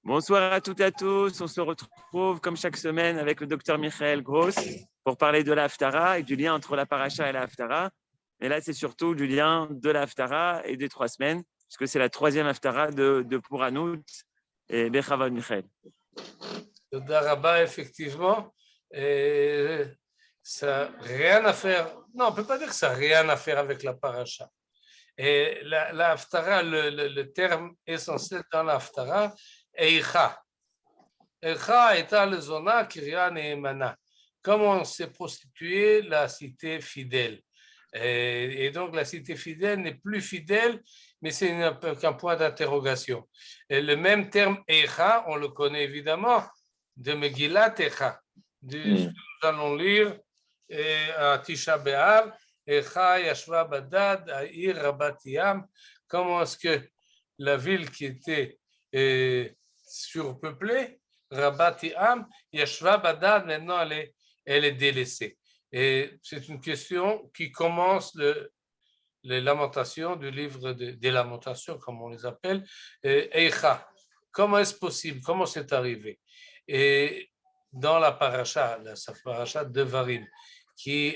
Bonsoir à toutes et à tous. On se retrouve comme chaque semaine avec le docteur Michael Gross pour parler de la Haftara et du lien entre la paracha et la Haftara. Et là, c'est surtout du lien de la Haftara et des 3 semaines, puisque c'est la 3e Haftara de Pouranout et Bechavad Michael. Toda Rabba, effectivement, ça n'a rien à faire. Non, on ne peut pas dire que ça n'a rien à faire avec la paracha. Et la Haftara, le terme essentiel dans la Haftara, Eicha. Eicha est le zona Kirya Neemana. Comment s'est prostituée la cité fidèle. Et donc la cité fidèle n'est plus fidèle, mais c'est qu'un point d'interrogation. Et le même terme Eicha, on le connaît évidemment de Megillat Eicha. Nous allons lire à Tisha B'Av, Eicha Yashva Badad, Aïr Rabat Yam. Comment est-ce que la ville qui était surpeuplée, Rabat Yam, Yashva Badad, maintenant elle est délaissée. Et c'est une question qui commence les lamentations du livre des lamentations, comme on les appelle, Eicha. Comment est-ce possible? Comment c'est arrivé? Et dans la paracha de Devarim, qui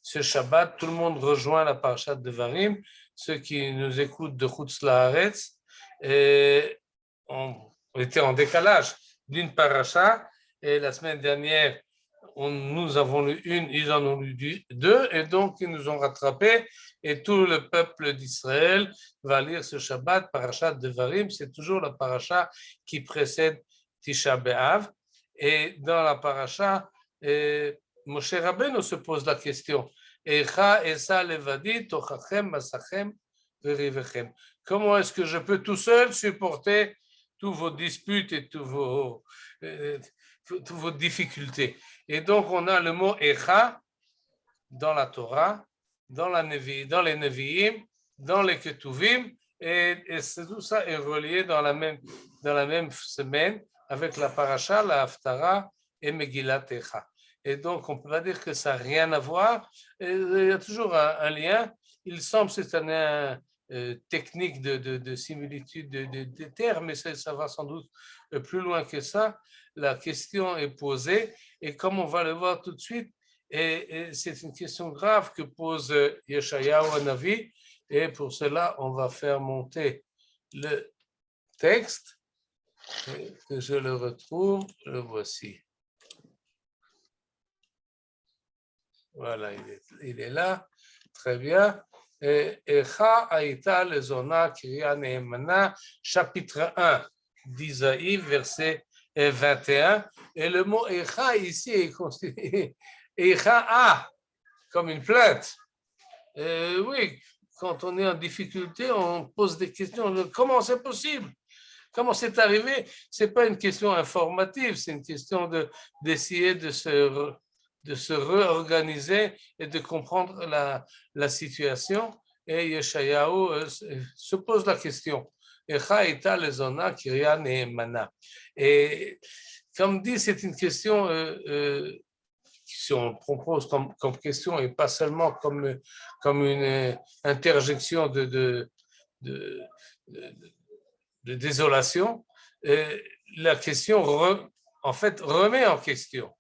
ce Shabbat, tout le monde rejoint la paracha de Devarim. Ceux qui nous écoutent de Chutz Laaretz, on était en décalage d'une paracha, et la semaine dernière, nous avons lu une, ils en ont lu 2, et donc ils nous ont rattrapés, et tout le peuple d'Israël va lire ce Shabbat, paracha de Devarim. C'est toujours la paracha qui précède Tisha B'Av. Et dans la paracha, Moshe Rabbeinu se pose la question, Eicha esa levadi tochachem masachem verivechem. Comment est-ce que je peux tout seul supporter toutes vos disputes et toutes vos difficultés? Et donc on a le mot Eicha dans la Torah, dans les Nevi'im, dans les Ketuvim, et tout ça est relié dans la même semaine avec la paracha, la Haftara et Megillat Eicha. Et donc, on ne peut pas dire que ça n'a rien à voir. Il y a toujours un lien. Il semble que c'est une technique de similitude de termes, mais ça va sans doute plus loin que ça. La question est posée, et comme on va le voir tout de suite, et c'est une question grave que pose Yeshayahu Hanavi, et pour cela, on va faire monter le texte. Que je le retrouve, le voici. Voilà, il est là, très bien. Echa Aïta le Zona Kirya Neemana, chapitre 1 d'Isaïe, verset 21. Et le mot Echa ici est considéré Echa A, comme une plainte. Oui, quand on est en difficulté, on pose des questions. Comment c'est possible? Comment c'est arrivé? Ce n'est pas une question informative, c'est une question d'essayer de se réorganiser et de comprendre la situation. Et Yeshayahu se pose la question. Echa ita lezona kirya neemana. Et comme dit, c'est une question, si on propose comme question, et pas seulement comme une interjection de désolation, la question en fait remet en question.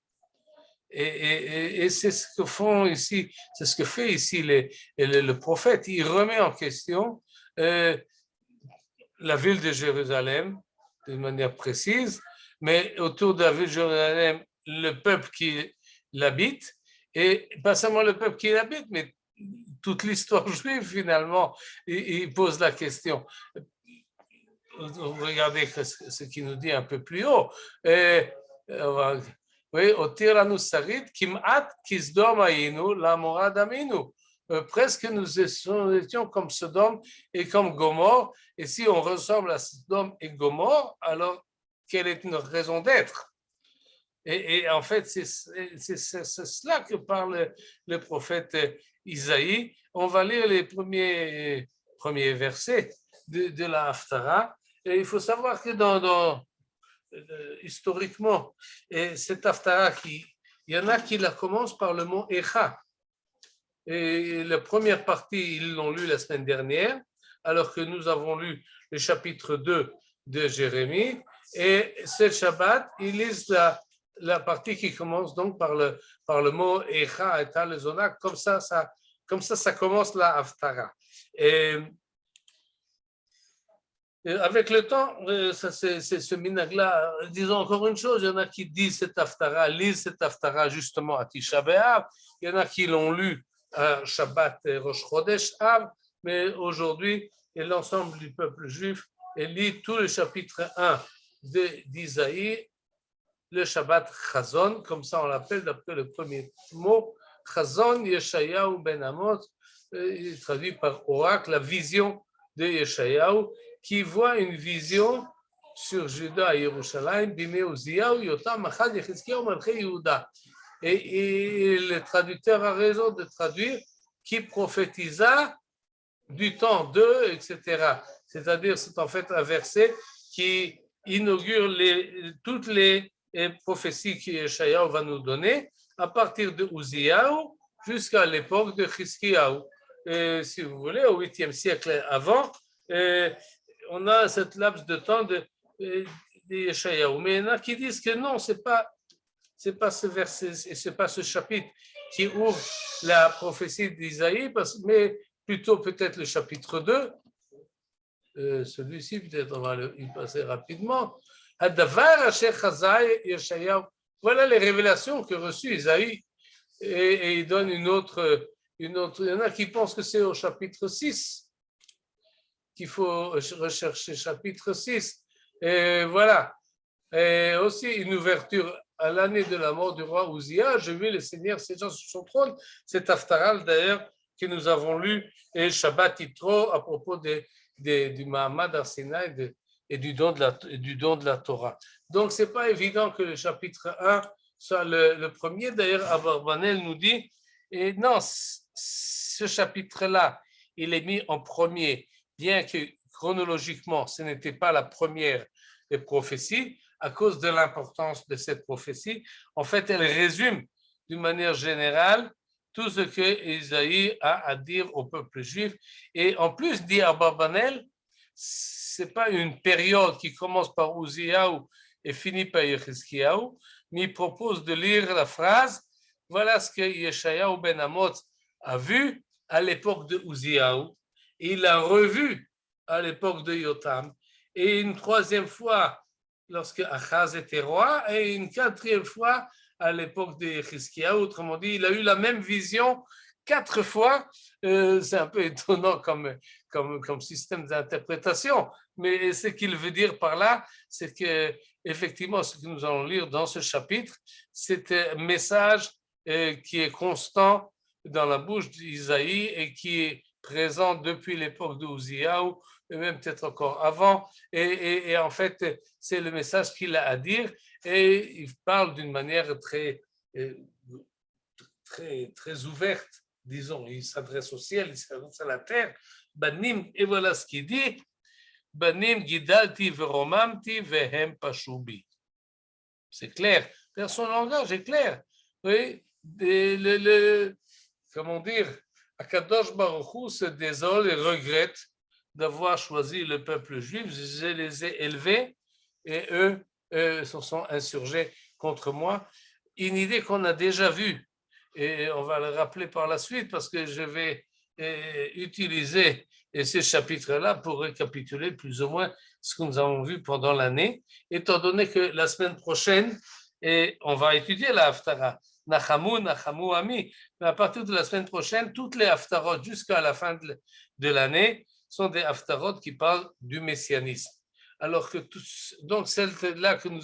Et c'est ce que font ici, c'est ce que fait ici le prophète. Il remet en question la ville de Jérusalem de manière précise, mais autour de la ville de Jérusalem, le peuple qui l'habite, et pas seulement le peuple qui l'habite, mais toute l'histoire juive finalement, il pose la question. Regardez ce qu'il nous dit un peu plus haut. Oui, Otiranu Sarit, Kim'at Kisdom Ayinu, Lamorad Aminu. Presque nous étions comme Sodome et comme Gomorre. Et si on ressemble à Sodome et Gomorre, alors quelle est notre raison d'être? Et en fait, c'est cela que parle le prophète Isaïe. On va lire les premiers versets de la Haftara. Et il faut savoir que historiquement, cette Haftara, il y en a qui la commencent par le mot Echa. Et la première partie, ils l'ont lu la semaine dernière, alors que nous avons lu le chapitre 2 de Jérémie, Et ce Shabbat, ils lisent la partie qui commence donc par le mot Echa, Eta, le Zonak. Comme ça commence la Haftara. Et avec le temps, c'est ce minag-là. Disons encore une chose, il y en a qui disent cette Haftara, lisent cette Haftara justement à Tisha B'Av. Il y en a qui l'ont lu à Shabbat et Rosh Chodesh Av. Mais aujourd'hui, l'ensemble du peuple juif lit tout le chapitre 1 d'Isaïe, le Shabbat Chazon, comme ça on l'appelle d'après le premier mot. Chazon Yeshayahu ben Amos, il est traduit par oracle, la vision de Yeshayahu, qui voit une vision sur Juda et Yerushalayim, Bimei Uziyahu, Yotam, Achad, Yechizkiyahu, Malchei Yehuda. Et le traducteur a raison de traduire qui prophétisa du temps d'eux, etc. C'est-à-dire, c'est en fait un verset qui inaugure toutes les prophéties que Yeshayahu va nous donner à partir de Uziyahu jusqu'à l'époque de Chizkiyahu. Si vous voulez, au 8e siècle avant, on a cette laps de temps de Yeshayahu. Mais il y en a qui disent que non, c'est pas ce verset, c'est pas ce chapitre qui ouvre la prophétie d'Isaïe, mais plutôt peut-être le chapitre 2. Celui-ci, peut-être on va y passer rapidement. Voilà les révélations que reçut Isaïe. Et il donne une autre. Il y en a qui pensent que c'est au chapitre 6 qu'il faut rechercher, chapitre 6. Et voilà. Et aussi une ouverture à l'année de la mort du roi Ouzia. Je vis le Seigneur s'étant sur son trône. C'est Haftaral d'ailleurs que nous avons lu et Shabbat Yitro à propos du Mahamad Arsinaï et du don de la Torah. Donc, ce n'est pas évident que le chapitre 1 soit le premier. D'ailleurs, Abarbanel nous dit, et non, ce chapitre-là, il est mis en premier, bien que chronologiquement, ce n'était pas la première des prophéties, à cause de l'importance de cette prophétie. En fait, elle résume d'une manière générale tout ce que Isaïe a à dire au peuple juif. Et en plus, dit Abarbanel, ce n'est pas une période qui commence par Uziyahu et finit par Yechizkiyahu, mais il propose de lire la phrase « Voilà ce que Yeshayahu ben Amos a vu à l'époque de Uziyahu, et il l'a revu à l'époque de Yotam, et une troisième fois lorsque Achaz était roi, et une quatrième fois à l'époque de Yechizkiyahu. Autrement dit, il a eu la même vision 4 fois. C'est un peu étonnant comme système d'interprétation, mais ce qu'il veut dire par là, c'est que effectivement, ce que nous allons lire dans ce chapitre, c'est un message qui est constant dans la bouche d'Isaïe et qui est présent depuis l'époque de Uziyahu, et même peut-être encore avant, et en fait, c'est le message qu'il a à dire, et il parle d'une manière très ouverte, disons, il s'adresse au ciel, il s'adresse à la terre, Banim, et voilà ce qu'il dit, Banim gidalti veromamti vehem pashubi. C'est clair, son langage est clair, oui, comment dire, Akadosh Baruch Hu se désole et regrette d'avoir choisi le peuple juif. Je les ai élevés et eux se sont insurgés contre moi. Une idée qu'on a déjà vue et on va le rappeler par la suite parce que je vais utiliser ces chapitres-là pour récapituler plus ou moins ce que nous avons vu pendant l'année, étant donné que la semaine prochaine, on va étudier la Haftara. Nachamu, Ami. Mais à partir de la semaine prochaine, toutes les Haftarot jusqu'à la fin de l'année sont des Haftarot qui parlent du messianisme. Alors que donc celle-là que nous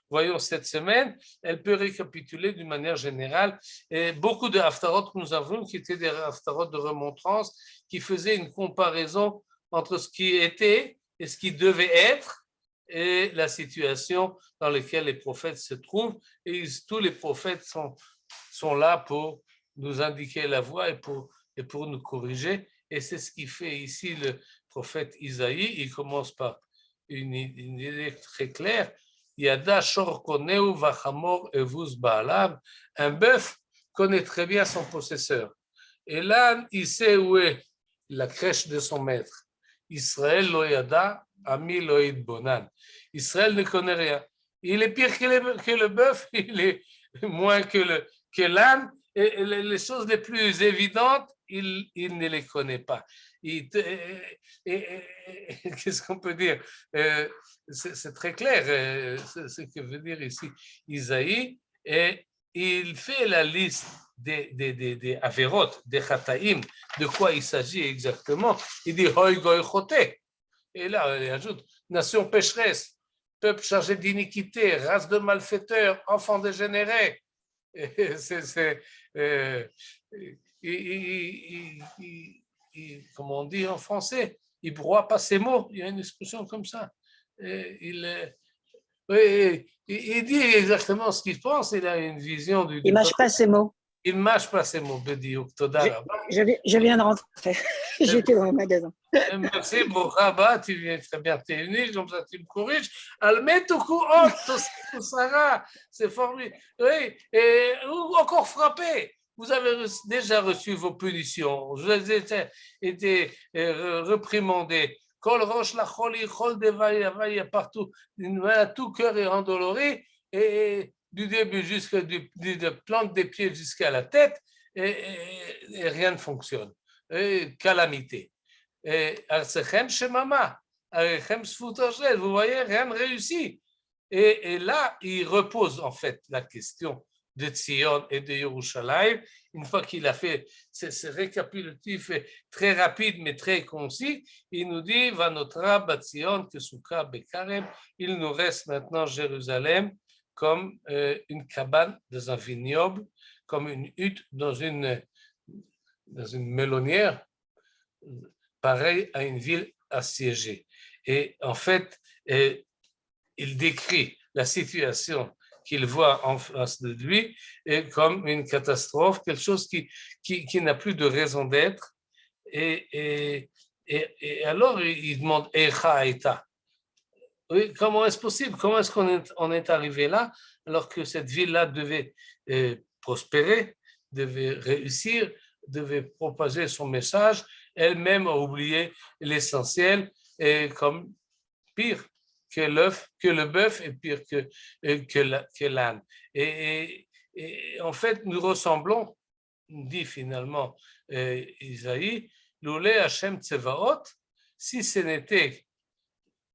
voyons cette semaine, elle peut récapituler d'une manière générale et beaucoup de Haftarot que nous avons, qui étaient des Haftarot de remontrance, qui faisaient une comparaison entre ce qui était et ce qui devait être et la situation dans laquelle les prophètes se trouvent. Et tous les prophètes sont là pour nous indiquer la voie et pour nous corriger. Et c'est ce qui fait ici le prophète Isaïe. Il commence par une idée très claire. Yada shor koneu vachamor evus baalav. Un bœuf connaît très bien son possesseur. Et l'âne, il sait où est la crèche de son maître. Israël lo yada Ami Loïd Bonan. Israël ne connaît rien. Il est pire que le bœuf, il est moins que l'âne. Et les choses les plus évidentes, il ne les connaît pas. Qu'est-ce qu'on peut dire? C'est très clair ce que veut dire ici Isaïe. Et il fait la liste des averot, des chataïm, de quoi il s'agit exactement. Il dit Hoy goy choté. Et là, il ajoute nation pécheresse, peuple chargé d'iniquité, race de malfaiteurs, enfants dégénérés. Comme on dit en français, il broie pas ses mots. Il y a une expression comme ça. Il dit exactement ce qu'il pense. Il a une vision du. Il mâche pas ses mots. Il mâche pas ses mots, Bediouk. Je viens de rentrer. J'étais dans le magasin. Merci, Bouraba, tu viens très bien, tu es venu, comme ça tu me corriges. Almetoukou, oh, Sarah, c'est formidable. Oui, et encore frappé. Vous avez déjà reçu vos punitions. Vous avez été reprimandé. Kol roche la choli, chol de partout. Tout cœur est endolori. Et du début jusqu'à de plante des pieds jusqu'à la tête, et rien ne fonctionne. Et calamité. Arsechem Shemama, Arechem Sfutoshet, vous voyez, rien ne réussit. Et là, il repose en fait la question de Tzion et de Yerushalayim. Une fois qu'il a fait ce récapitulatif très rapide mais très concis, il nous dit Vanotra Batzion Kesuka Bekarem. Il nous reste maintenant Jérusalem comme une cabane dans un vignoble, comme une hutte dans une melonnière, pareil à une ville assiégée. Et en fait, il décrit la situation qu'il voit en face de lui comme une catastrophe, quelque chose qui n'a plus de raison d'être. Et alors, il demande Echa Eta. Oui, comment est-ce possible? Comment est-ce qu'on est arrivé là alors que cette ville-là devait prospérer, devait réussir, devait propager son message, elle-même a oublié l'essentiel, et comme pire que le bœuf est pire que l'âne. Et en fait, nous ressemblons, dit finalement Isaïe, Loulé Hashem Tsevaot, si ce n'était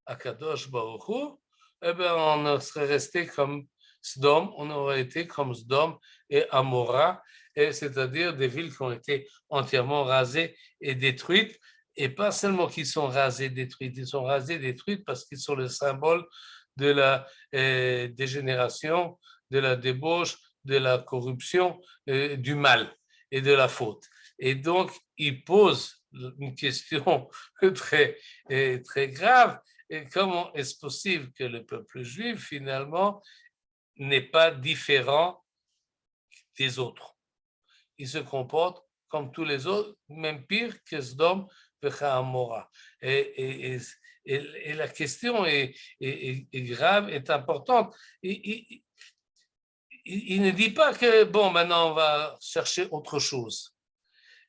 Akadosh Baruch Hu, eh bien, on serait resté comme Sdom, on aurait été comme Sdom et Amora, c'est-à-dire des villes qui ont été entièrement rasées et détruites, et pas seulement qu'ils sont rasées et détruites, ils sont rasées et détruites parce qu'ils sont le symbole de la dégénération, de la débauche, de la corruption, du mal et de la faute. Et donc, il pose une question très, très grave. Et comment est-ce possible que le peuple juif, finalement, n'est pas différent des autres? Il se comporte comme tous les autres, même pire que Sdom et Amora. Et la question est grave, est importante. Il ne dit pas que, bon, maintenant on va chercher autre chose.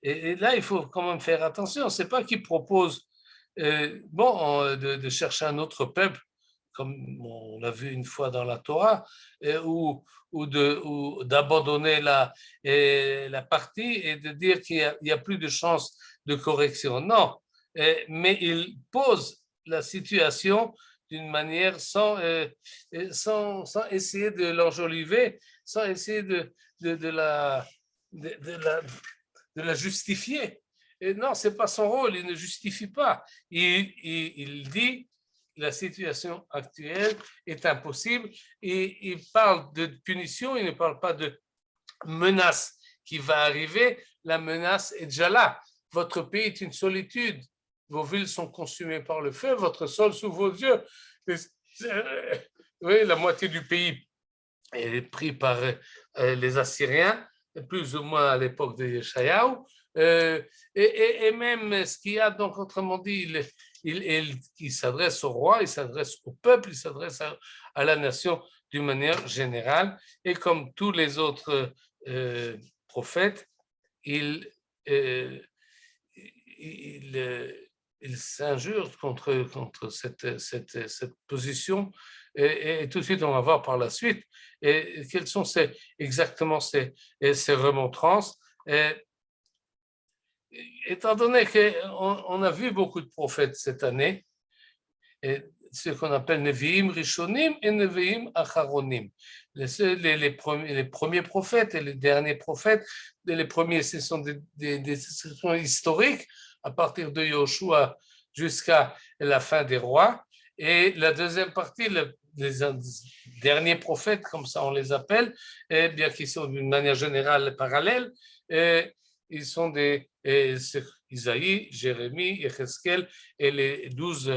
Et là, il faut quand même faire attention. Ce n'est pas qu'il propose de chercher un autre peuple, comme on l'a vu une fois dans la Torah, ou d'abandonner la partie et de dire qu'il n'y a plus de chance de correction. Non, mais il pose la situation d'une manière sans essayer de l'enjoliver, sans essayer de la justifier. Et non, ce n'est pas son rôle, il ne justifie pas. Il dit la situation actuelle est impossible et il parle de punition, il ne parle pas de menace qui va arriver. La menace est déjà là. Votre pays est une solitude. Vos villes sont consumées par le feu, votre sol sous vos yeux. Oui, la moitié du pays est pris par les Assyriens, plus ou moins à l'époque de Yeshayahu. Et même ce qu'il y a, donc autrement dit, il s'adresse au roi, il s'adresse au peuple, il s'adresse à la nation d'une manière générale. Et comme tous les autres prophètes, il il s'injure contre cette position. Et tout de suite, on va voir par la suite et quelles sont exactement ces remontrances. Étant donné qu'on a vu beaucoup de prophètes cette année, et ce qu'on appelle Nevi'im Rishonim et Nevi'im Acharonim. Les premiers prophètes et les derniers prophètes, les premiers, ce sont des situations historiques, à partir de Yoshua jusqu'à la fin des rois. Et la deuxième partie, les derniers prophètes, comme ça on les appelle, et bien qu'ils sont d'une manière générale parallèles, ils sont Isaïe, Jérémie, Yecheskel et les 12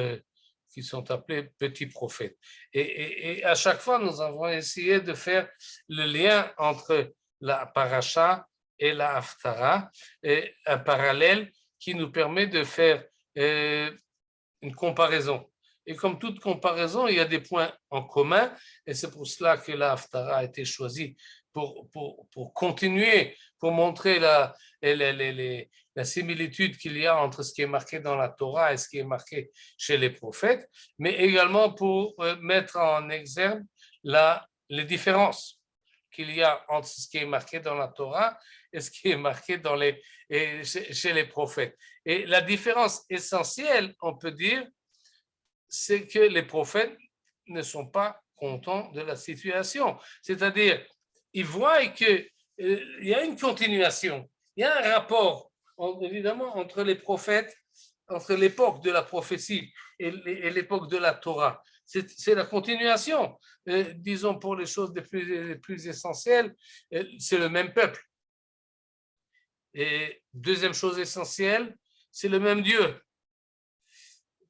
qui sont appelés petits prophètes. Et à chaque fois, nous avons essayé de faire le lien entre la paracha et la haftara, et un parallèle qui nous permet de faire une comparaison. Et comme toute comparaison, il y a des points en commun, et c'est pour cela que la haftara a été choisie pour continuer, pour montrer la similitude qu'il y a entre ce qui est marqué dans la Torah et ce qui est marqué chez les prophètes, mais également pour mettre en exergue les différences qu'il y a entre ce qui est marqué dans la Torah et ce qui est marqué chez les prophètes. Et la différence essentielle, on peut dire, c'est que les prophètes ne sont pas contents de la situation. C'est-à-dire, ils voient qu'il y a une continuation, il y a un rapport, évidemment, entre les prophètes, entre l'époque de la prophétie et l'époque de la Torah. C'est la continuation. Disons, pour les choses les plus essentielles, c'est le même peuple. Et deuxième chose essentielle, c'est le même Dieu.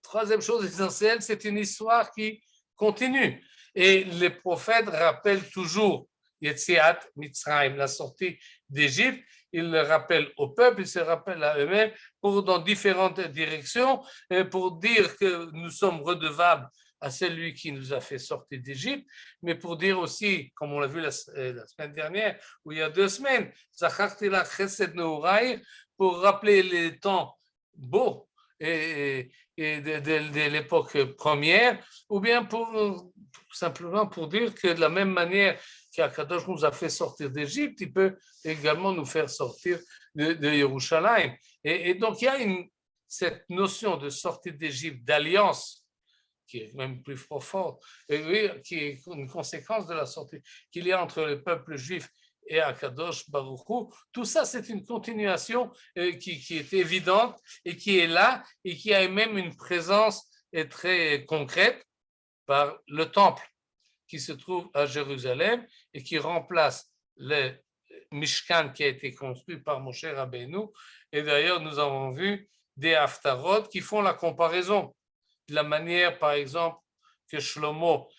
Troisième chose essentielle, c'est une histoire qui continue. Et les prophètes rappellent toujours Yetziat Mitzrayim, la sortie d'Égypte. Ils le rappellent au peuple, ils se rappellent à eux-mêmes dans différentes directions, pour dire que nous sommes redevables à celui qui nous a fait sortir d'Égypte, mais pour dire aussi, comme on l'a vu la semaine dernière, ou il y a 2 semaines, Zacharti la Chesed Neurai, pour rappeler les temps beaux et de l'époque première, ou bien simplement pour dire que de la même manière qu'Akadosh nous a fait sortir d'Égypte, il peut également nous faire sortir de Yerushalayim. Et donc il y a cette notion de sortie d'Égypte, d'alliance, qui est même plus profonde, qui est une conséquence de la sortie qu'il y a entre le peuple juif et Akadosh Baruch Hu. Tout ça, c'est une continuation qui est évidente et qui est là et qui a même une présence très concrète par le temple qui se trouve à Jérusalem et qui remplace le Mishkan qui a été construit par Moshe Rabbeinu. Et d'ailleurs, nous avons vu des haftarot qui font la comparaison de la manière, par exemple, que Shlomo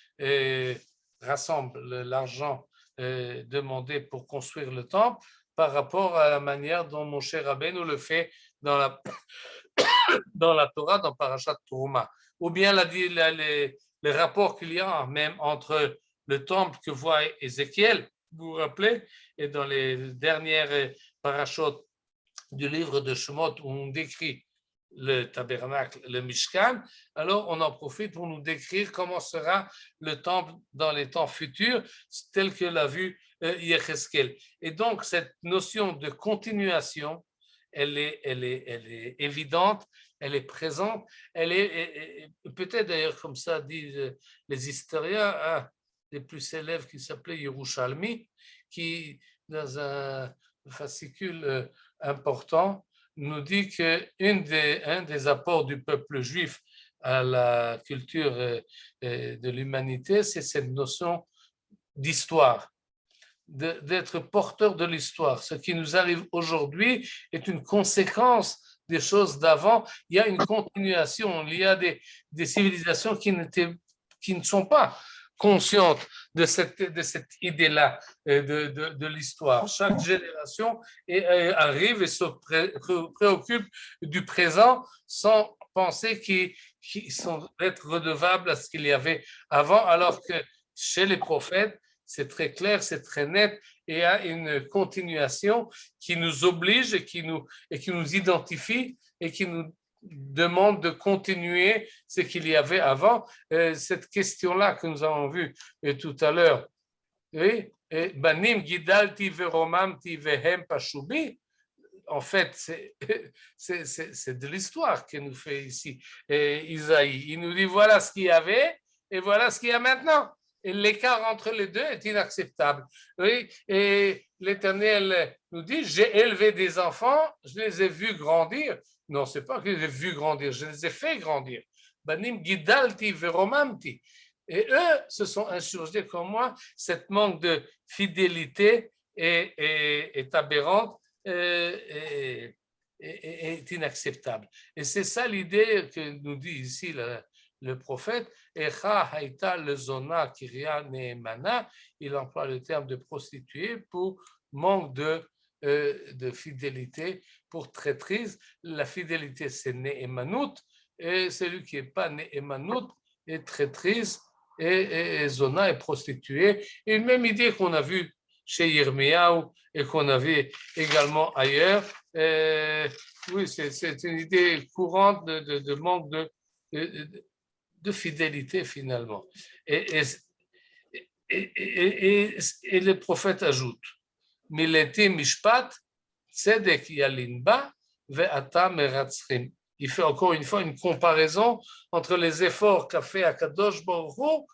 rassemble l'argent demandé pour construire le temple par rapport à la manière dont Moshe Rabbeinu le fait dans la Torah, dans Parashat Teruma. Ou bien les rapports qu'il y a même entre le temple que voit Ézéchiel, vous vous rappelez, et dans les dernières parachutes du livre de Shemot où on décrit le tabernacle, le Mishkan, alors on en profite pour nous décrire comment sera le temple dans les temps futurs, tel que l'a vu Yecheskel. Et donc, cette notion de continuation, elle est évidente, elle est présente, elle est peut-être d'ailleurs, comme ça disent les historiens, un des plus célèbres qui s'appelait Yerushalmi, qui, dans un fascicule important, nous dit qu'un des apports du peuple juif à la culture de l'humanité, c'est cette notion d'histoire, d'être porteur de l'histoire. Ce qui nous arrive aujourd'hui est une conséquence des choses d'avant. Il y a une continuation, il y a des civilisations qui ne sont pas consciente de cette idée-là de l'histoire. Chaque génération arrive et se préoccupe du présent sans penser qu'ils sont être redevables à ce qu'il y avait avant, alors que chez les prophètes, c'est très clair, c'est très net, et il y a une continuation qui nous oblige et qui nous identifie et qui nous demande de continuer ce qu'il y avait avant. Cette question-là que nous avons vue tout à l'heure, oui, Banim Gidalti Veromamti Vehem Pashubi, en fait, c'est de l'histoire qu'il nous fait ici, Isaïe. Il nous dit voilà ce qu'il y avait et voilà ce qu'il y a maintenant. Et l'écart entre les deux est inacceptable. Oui, et l'Éternel nous dit j'ai élevé des enfants, je les ai vus grandir. Non, c'est pas que je les ai vus grandir, je les ai fait grandir. Banim Gidalti Veromamti. Et eux se sont insurgés comme moi. Cette manque de fidélité est aberrante. Est inacceptable. Et c'est ça l'idée que nous dit ici le prophète. Echa haïta le zona kiria neemana. Il emploie le terme de prostituée pour manque de fidélité, pour traîtrise. La fidélité, c'est neemanout, et celui qui n'est pas neemanout est traîtrise, et zona est prostituée. Une même idée qu'on a vue chez Yirmiyahu et qu'on avait également ailleurs. Oui, c'est une idée courante de manque de fidélité finalement. Et le prophète ajoute, Mileti mishpat tzedek yalinba ve'ata meratzrim. Il fait encore une fois une comparaison entre les efforts qu'a fait Akadosh Baruch Hu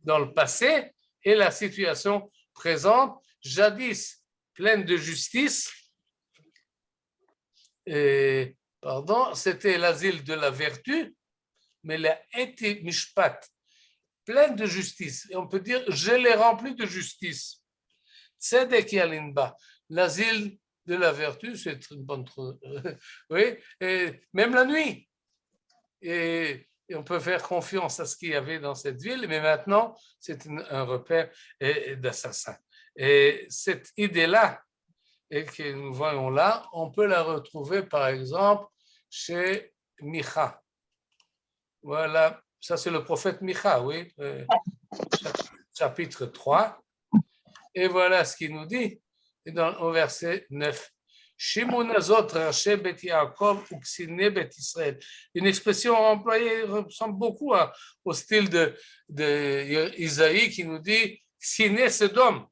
dans le passé et la situation présente, jadis pleine de justice. C'était l'asile de la vertu, mais la eti mishpat, pleine de justice. Et on peut dire, je l'ai rempli de justice. Tzedek yalinba, l'asile de la vertu, c'est une bonne... oui, et même la nuit. Et on peut faire confiance à ce qu'il y avait dans cette ville, mais maintenant, c'est un repère d'assassins. Et cette idée-là, et que nous voyons là, on peut la retrouver par exemple chez Micha. Voilà, ça c'est le prophète Micha, oui, chapitre 3. Et voilà ce qu'il nous dit au verset 9. Une expression employée ressemble beaucoup au style de Isaïe qui nous dit Ksiné Sodom,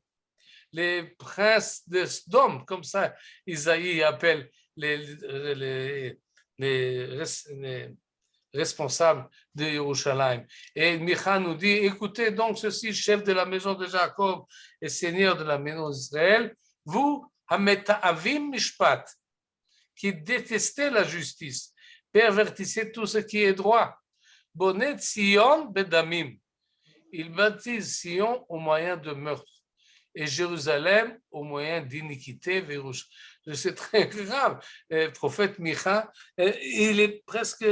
les princes de Sodome, comme ça Isaïe appelle les responsables de Yerushalayim. Et Micha nous dit, écoutez donc ceci, chef de la maison de Jacob et seigneur de la maison d'Israël, vous, Hameta'avim Mishpat, qui détestez la justice, pervertissez tout ce qui est droit. Bonet Sion Bedamim, il baptise Sion au moyen de meurtre et Jérusalem au moyen d'iniquité. C'est très grave. Le prophète Micha, il est presque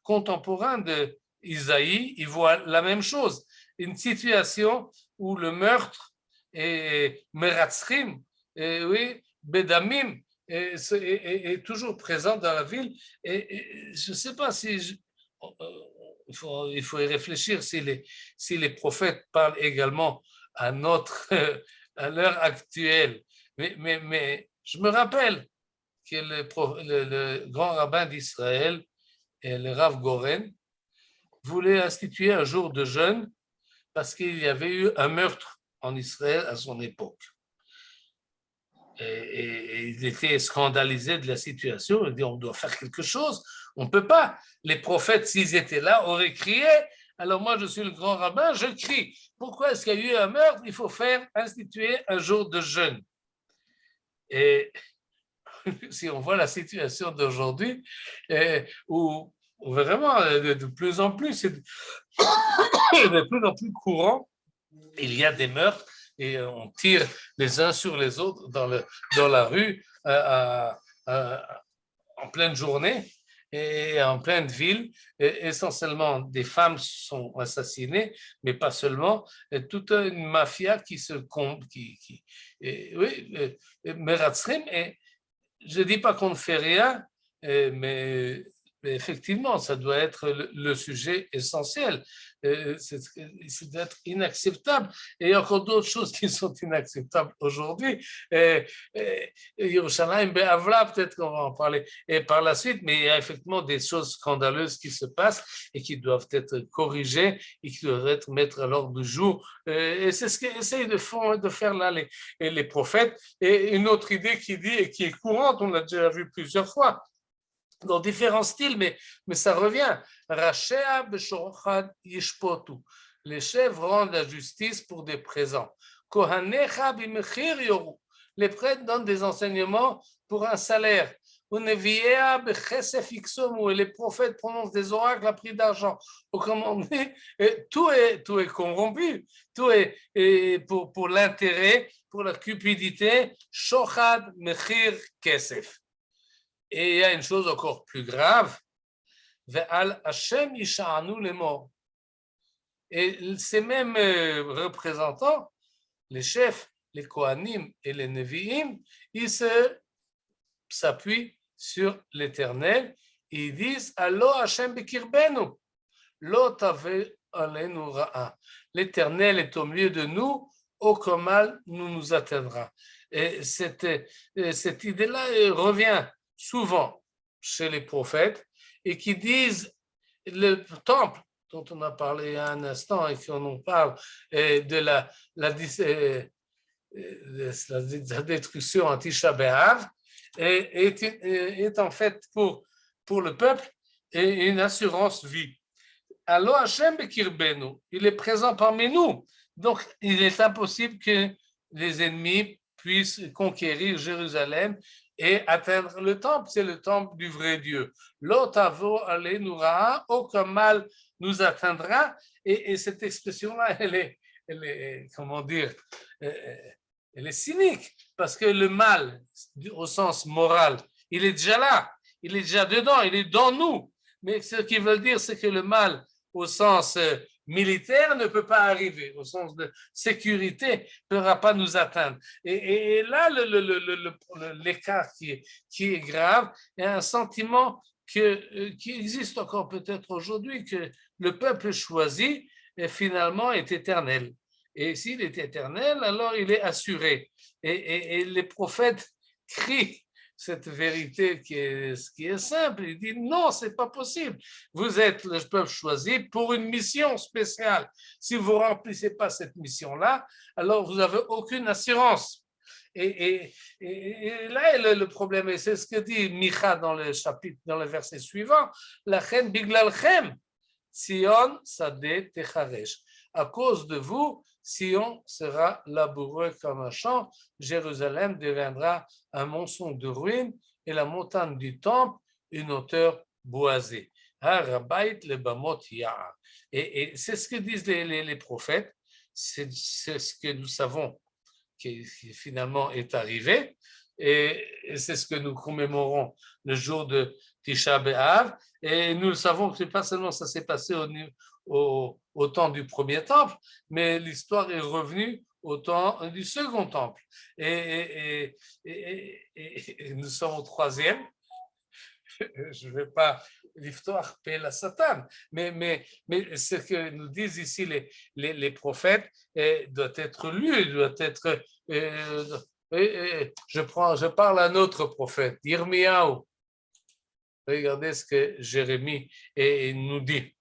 contemporain de Isaïe, il voit la même chose. Une situation où le meurtre et Meratzrim, oui, Bedamim, est toujours présent dans la ville. Et je ne sais pas si... il faut y réfléchir si les prophètes parlent également à l'heure actuelle. Mais je me rappelle que le grand rabbin d'Israël, le Rav Goren, voulait instituer un jour de jeûne parce qu'il y avait eu un meurtre en Israël à son époque. Et il était scandalisé de la situation. Il dit, on doit faire quelque chose. On ne peut pas. Les prophètes, s'ils étaient là, auraient crié. Alors moi, je suis le grand rabbin, je crie. Pourquoi est-ce qu'il y a eu un meurtre? Il faut instituer un jour de jeûne. Et si on voit la situation d'aujourd'hui, où vraiment, de plus en plus, c'est de plus en plus courant, il y a des meurtres et on tire les uns sur les autres dans la rue en pleine journée et en pleine ville. Et essentiellement, des femmes sont assassinées, mais pas seulement. Et toute une mafia qui se compte, Meratzrim. Et je ne dis pas qu'on ne fait rien, mais Mais effectivement, ça doit être le sujet essentiel. Ça doit être inacceptable. Et il y a encore d'autres choses qui sont inacceptables aujourd'hui. Yerushalayim Be'avla, peut-être qu'on va en parler et par la suite, mais il y a effectivement des choses scandaleuses qui se passent et qui doivent être corrigées et qui doivent être mises à l'ordre du jour. Et c'est ce qu'essayent de faire là les prophètes. Et une autre idée qui dit, et qui est courante, on l'a déjà vu plusieurs fois, dans différents styles, mais ça revient. Rachea b'shorchad yishpotu. Les chefs rendent la justice pour des présents. Kohanecha b'mechir yoru. Les prêtres donnent des enseignements pour un salaire. Uneviea b'chesef iksomu. Et les prophètes prononcent des oracles à prix d'argent. Autrement dit, tout est corrompu. Tout est pour l'intérêt, pour la cupidité. Shochad mechir kesef. Et il y a une chose encore plus grave, Ve'al Hashem yisha'anu les morts. Et ces mêmes représentants, les chefs, les Kohanim et les Nevi'im, ils s'appuient sur l'Éternel et ils disent Allo Hashem bekirbenu, lo tave alenu ra'a. L'Éternel est au milieu de nous, aucun mal ne nous atteindra. Et cette idée-là revient souvent chez les prophètes et qui disent le temple dont on a parlé il y a un instant et qu'on en parle de la destruction en Tisha B'Av est en fait pour le peuple une assurance vie. Allo Hashem bekirbenu, il est présent parmi nous, donc il est impossible que les ennemis puissent conquérir Jérusalem et atteindre le temple. C'est le temple du vrai Dieu. L'otavo ale noura, aucun mal nous atteindra. Et cette expression-là, elle est, comment dire, elle est cynique, parce que le mal, au sens moral, il est déjà là, il est déjà dedans, il est dans nous. Mais ce qu'ils veulent dire, c'est que le mal, au sens militaire, ne peut pas arriver, au sens de sécurité, ne pourra pas nous atteindre. Et là, l'écart qui est grave, il y a un sentiment qui existe encore peut-être aujourd'hui, que le peuple choisi, finalement, est éternel. Et s'il est éternel, alors il est assuré. Et les prophètes crient cette vérité qui est simple. Il dit non, c'est pas possible. Vous êtes le peuple choisi pour une mission spéciale. Si vous ne remplissez pas cette mission-là, alors vous n'avez aucune assurance. Et là est le problème, et c'est ce que dit Micha dans le chapitre, dans le verset suivant, la chen biglalchem, Sion sadeh techaresh. À cause de vous, Sion sera laboureux comme un champ, Jérusalem deviendra un monceau de ruines et la montagne du temple une hauteur boisée. Et c'est ce que disent les prophètes, c'est ce que nous savons qui finalement est arrivé, et c'est ce que nous commémorons le jour de Tisha B'Av, et nous savons que pas seulement ça s'est passé au temps du premier temple, mais l'histoire est revenue au temps du second temple. Et nous sommes au troisième. Je ne vais pas l'histoire paix la Satan, mais ce que nous disent ici les prophètes doit être lu, doit être. Je parle à un autre prophète, Yirmiyahu. Regardez ce que Jérémie nous dit.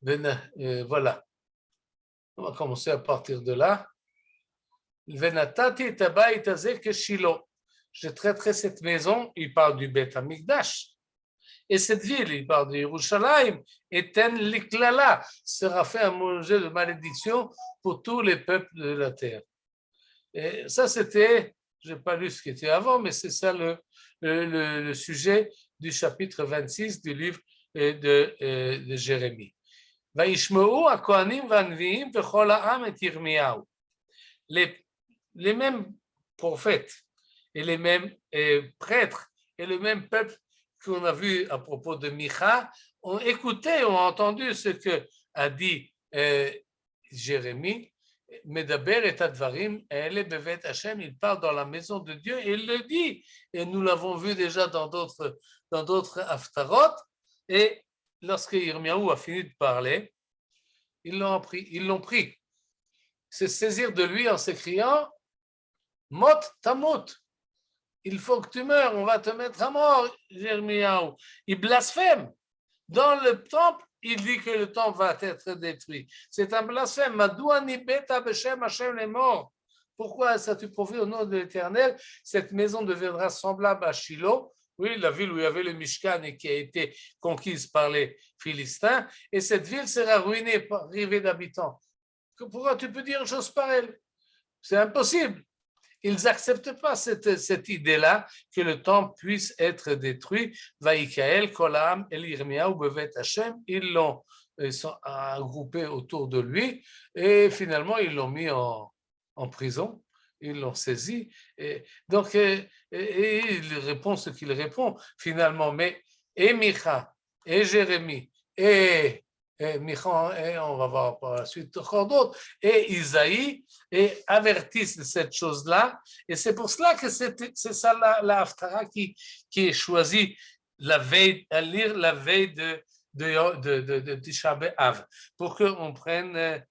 Voilà. On va commencer à partir de là. Venatati tabayit hazeh keshilo. Je traiterai cette maison, il parle du Beth Amikdash, et cette ville, il parle de Yerushalayim, et ten liklala, sera fait un objet de malédiction pour tous les peuples de la terre. Et ça, c'était, je n'ai pas lu ce qui était avant, mais c'est ça le sujet du chapitre 26 du livre de Jérémie. Vaishmeu hakohanim vanviim vechol ha'am et Yirmiyahu. Les mêmes prophètes et les mêmes prêtres et le même peuple qu'on a vu à propos de Micha ont écouté, ont entendu ce que a dit Jérémie, Medaber et Advarim, elle est Bevet Hashem, il parle dans la maison de Dieu et il le dit. Et nous l'avons vu déjà dans d'autres Haftarot. Et lorsque Yirmiyahu a fini de parler, ils l'ont pris. Se saisir de lui en s'écriant Mot tamut, il faut que tu meurs, on va te mettre à mort, Yirmiyahu. Il blasphème. Dans le temple, il dit que le temple va être détruit. C'est un blasphème. Madouani beta beshem Hashem les morts. Pourquoi ça tu profite au nom de l'Éternel? Cette maison deviendra semblable à Shiloh, oui, la ville où il y avait le Mishkan et qui a été conquise par les Philistins, et cette ville sera ruinée, privée d'habitants. Pourquoi tu peux dire une chose pareille? C'est impossible. Ils n'acceptent pas cette idée-là que le temple puisse être détruit. Vaïkaël, Kolam, El Yirmiyahu, Bevet Hashem, ils sont groupés autour de lui et finalement ils l'ont mis en prison, ils l'ont saisi. Et donc, il répond ce qu'il répond finalement. Mais et Micha, et Jérémie, et Micha, et on va voir par la suite encore d'autres, et Isaïe, et avertissent de cette chose-là. Et c'est pour cela que c'est ça la Haftara qui est choisie la veille, à lire la veille de Tisha B'Av, pour qu'on prenne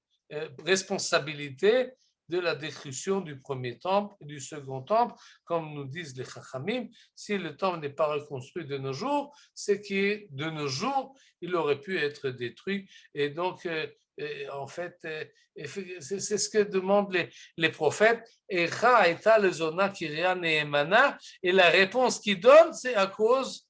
responsabilité de la destruction du premier temple et du second temple, comme nous disent les Chachamim. Si le temple n'est pas reconstruit de nos jours, c'est que de nos jours, il aurait pu être détruit. Et donc, en fait, c'est ce que demandent les prophètes. Et la réponse qu'ils donnent, c'est à cause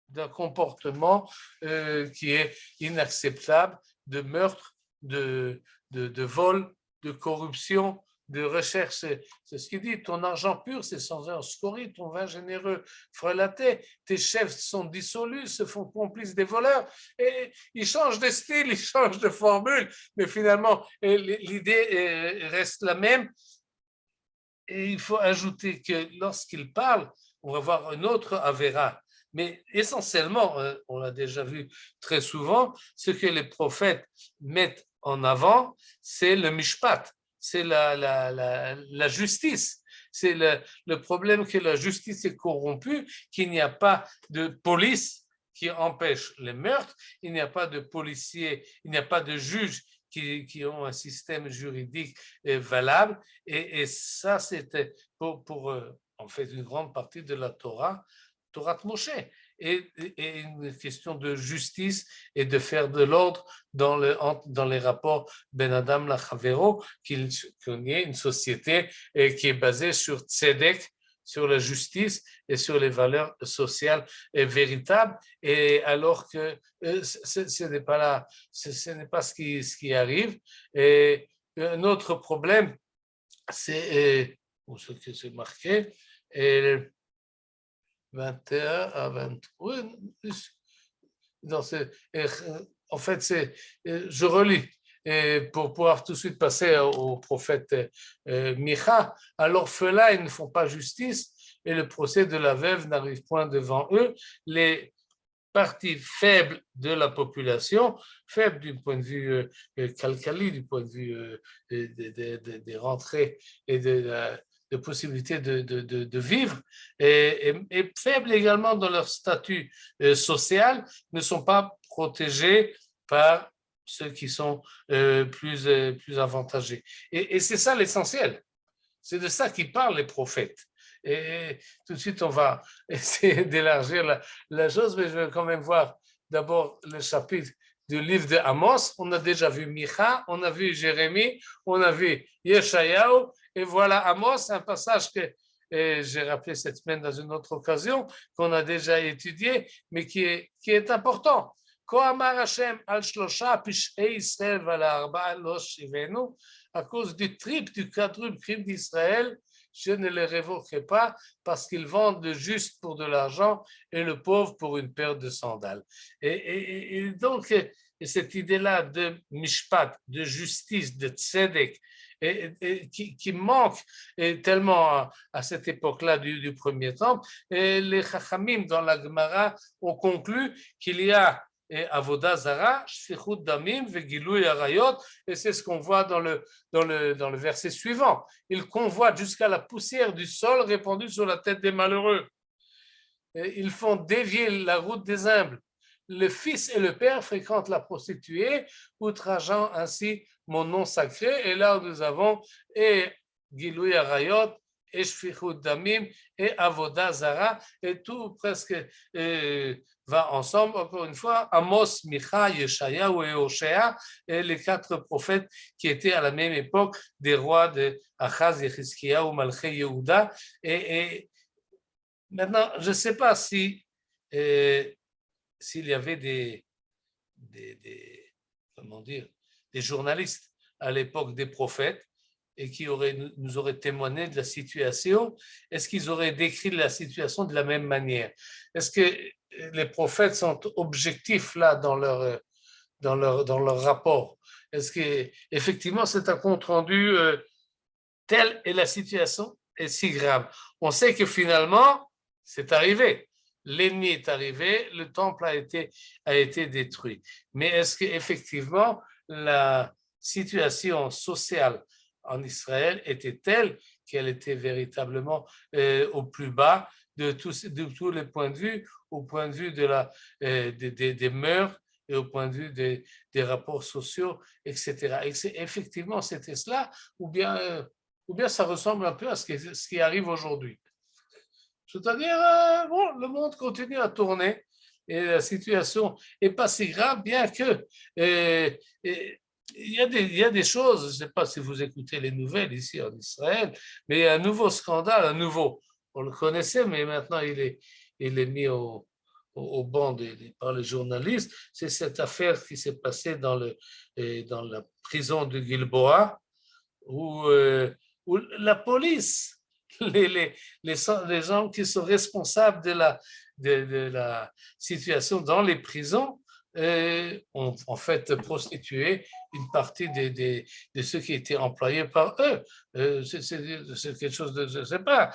d'un comportement qui est inacceptable, de meurtre, de vol, de corruption, de recherche. C'est ce qu'il dit, ton argent pur, c'est sans un scorie, ton vin généreux frelaté, tes chefs sont dissolus, se font complices des voleurs, et ils changent de style, ils changent de formule, mais finalement, l'idée reste la même. Et il faut ajouter que lorsqu'il parle, on va voir un autre Avera. Mais essentiellement, on l'a déjà vu très souvent, ce que les prophètes mettent en avant, c'est le mishpat, c'est la justice. C'est le problème que la justice est corrompue, qu'il n'y a pas de police qui empêche les meurtres, il n'y a pas de policiers, il n'y a pas de juges qui ont un système juridique valable. Et ça, c'était pour en fait une grande partie de la Torah de Moshe, et une question de justice et de faire de l'ordre dans les rapports Ben Adam la Chavero, qu'il y ait une société qui est basée sur tzedek, sur la justice et sur les valeurs sociales véritables, et alors que ce n'est pas là, ce n'est pas ce qui arrive. Et un autre problème, c'est ce que c'est marqué, 21 à 23. En fait, je relis pour pouvoir tout de suite passer au prophète Micha. À l'orphelin, ils ne font pas justice et le procès de la veuve n'arrive point devant eux. Les parties faibles de la population, faibles du point de vue calcali, du point de vue des rentrées et de possibilités de vivre, et faibles également dans leur statut social, ne sont pas protégés par ceux qui sont plus avantagés. Et c'est ça l'essentiel. C'est de ça qu'ils parlent les prophètes. Et tout de suite, on va essayer d'élargir la chose, mais je vais quand même voir d'abord le chapitre du livre de Amos. On a déjà vu Micha, on a vu Jérémie, on a vu Yeshayahu, et voilà Amos, un passage que j'ai rappelé cette semaine dans une autre occasion, qu'on a déjà étudié, mais qui est important. À cause du triple, du quadruple crime d'Israël, je ne les révoquerai pas parce qu'ils vendent le juste pour de l'argent et le pauvre pour une paire de sandales. Et donc, cette idée-là de mishpat, de justice, de tzedek, qui manque tellement à cette époque-là du premier temple, et les Chachamim dans la Gemara ont conclu qu'il y a et Avoda Zara, Shfichut Damim, Vegilui Arayot, et c'est ce qu'on voit dans le verset suivant. Ils convoitent jusqu'à la poussière du sol répandue sur la tête des malheureux. Et ils font dévier la route des humbles. Le fils et le père fréquentent la prostituée, outrageant ainsi mon nom sacré. Et là, nous avons et Gilui Arayot, et Shfichut Damim, et Avoda Zara, et tout presque va ensemble. Encore une fois, Amos, Micha, Yeshayahu et Hoshea, et les 4 prophètes qui étaient à la même époque des rois de Achaz, Yechizkiyahu, Malchei Yehuda. Et maintenant, je ne sais pas si s'il y avait des journalistes à l'époque des prophètes et qui nous auraient témoigné de la situation, est-ce qu'ils auraient décrit la situation de la même manière? Est-ce que les prophètes sont objectifs là dans leur rapport? Est-ce qu'effectivement c'est un compte rendu telle est la situation est si grave? On sait que finalement c'est arrivé. L'ennemi est arrivé, le temple a été détruit. Mais est-ce qu'effectivement, la situation sociale en Israël était telle qu'elle était véritablement au plus bas de tous les points de vue, au point de vue des mœurs et au point de vue des rapports sociaux, etc. Et effectivement, c'était cela, ou bien ça ressemble un peu à ce qui arrive aujourd'hui. C'est-à-dire, le monde continue à tourner et la situation n'est pas si grave, bien que il y a des choses, je ne sais pas si vous écoutez les nouvelles ici en Israël, mais il y a un nouveau scandale, on le connaissait, mais maintenant il est mis au banc par les journalistes. C'est cette affaire qui s'est passée dans la prison de Gilboa, où la police, les gens qui sont responsables de la situation dans les prisons ont en fait prostitué une partie de ceux qui étaient employés par eux. C'est quelque chose de, je ne sais pas,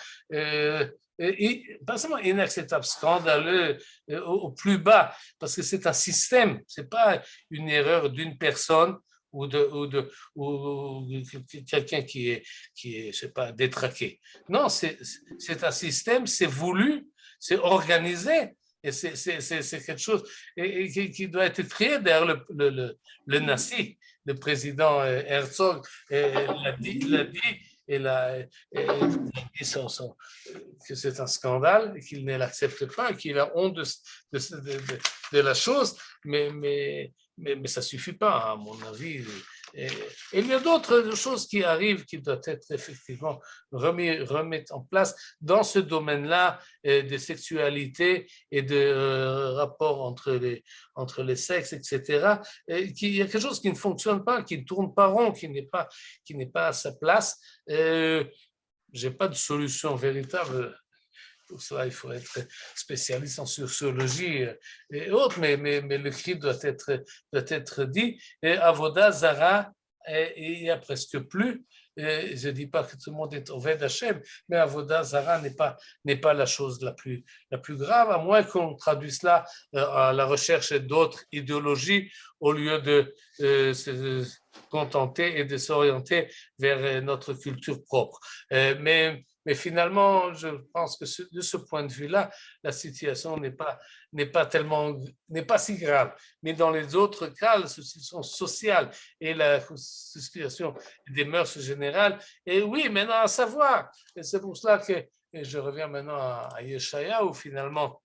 pas seulement inacceptable, scandaleux au plus bas, parce que c'est un système, ce n'est pas une erreur d'une personne ou quelqu'un qui est, je sais pas, détraqué. Non, c'est un système, c'est voulu, c'est organisé, et c'est quelque chose qui doit être prié. D'ailleurs, le Nassi, le président Herzog, l'a dit, et que c'est un scandale, et qu'il ne l'accepte pas, et qu'il a honte de la chose, mais ça ne suffit pas, à mon avis. Et il y a d'autres choses qui arrivent qui doivent être effectivement remettre en place dans ce domaine-là de sexualité et de rapport entre les sexes, etc. Il y a quelque chose qui ne fonctionne pas, qui ne tourne pas rond, qui n'est pas à sa place. Je n'ai pas de solution véritable. Pour cela, il faut être spécialiste en sociologie et autres, mais le cri doit être dit. Et Avoda Zara, il n'y a presque plus. Et je ne dis pas que tout le monde est Oved Hashem, mais Avoda Zara n'est pas la chose la plus grave, à moins qu'on traduise cela à la recherche d'autres idéologies au lieu de se contenter et de s'orienter vers notre culture propre. Mais finalement, je pense que de ce point de vue-là, la situation n'est pas si grave. Mais dans les autres cas, la situation sociale et la situation des mœurs générales, et oui, maintenant à savoir, et c'est pour cela que et je reviens maintenant à Yeshaya, où finalement,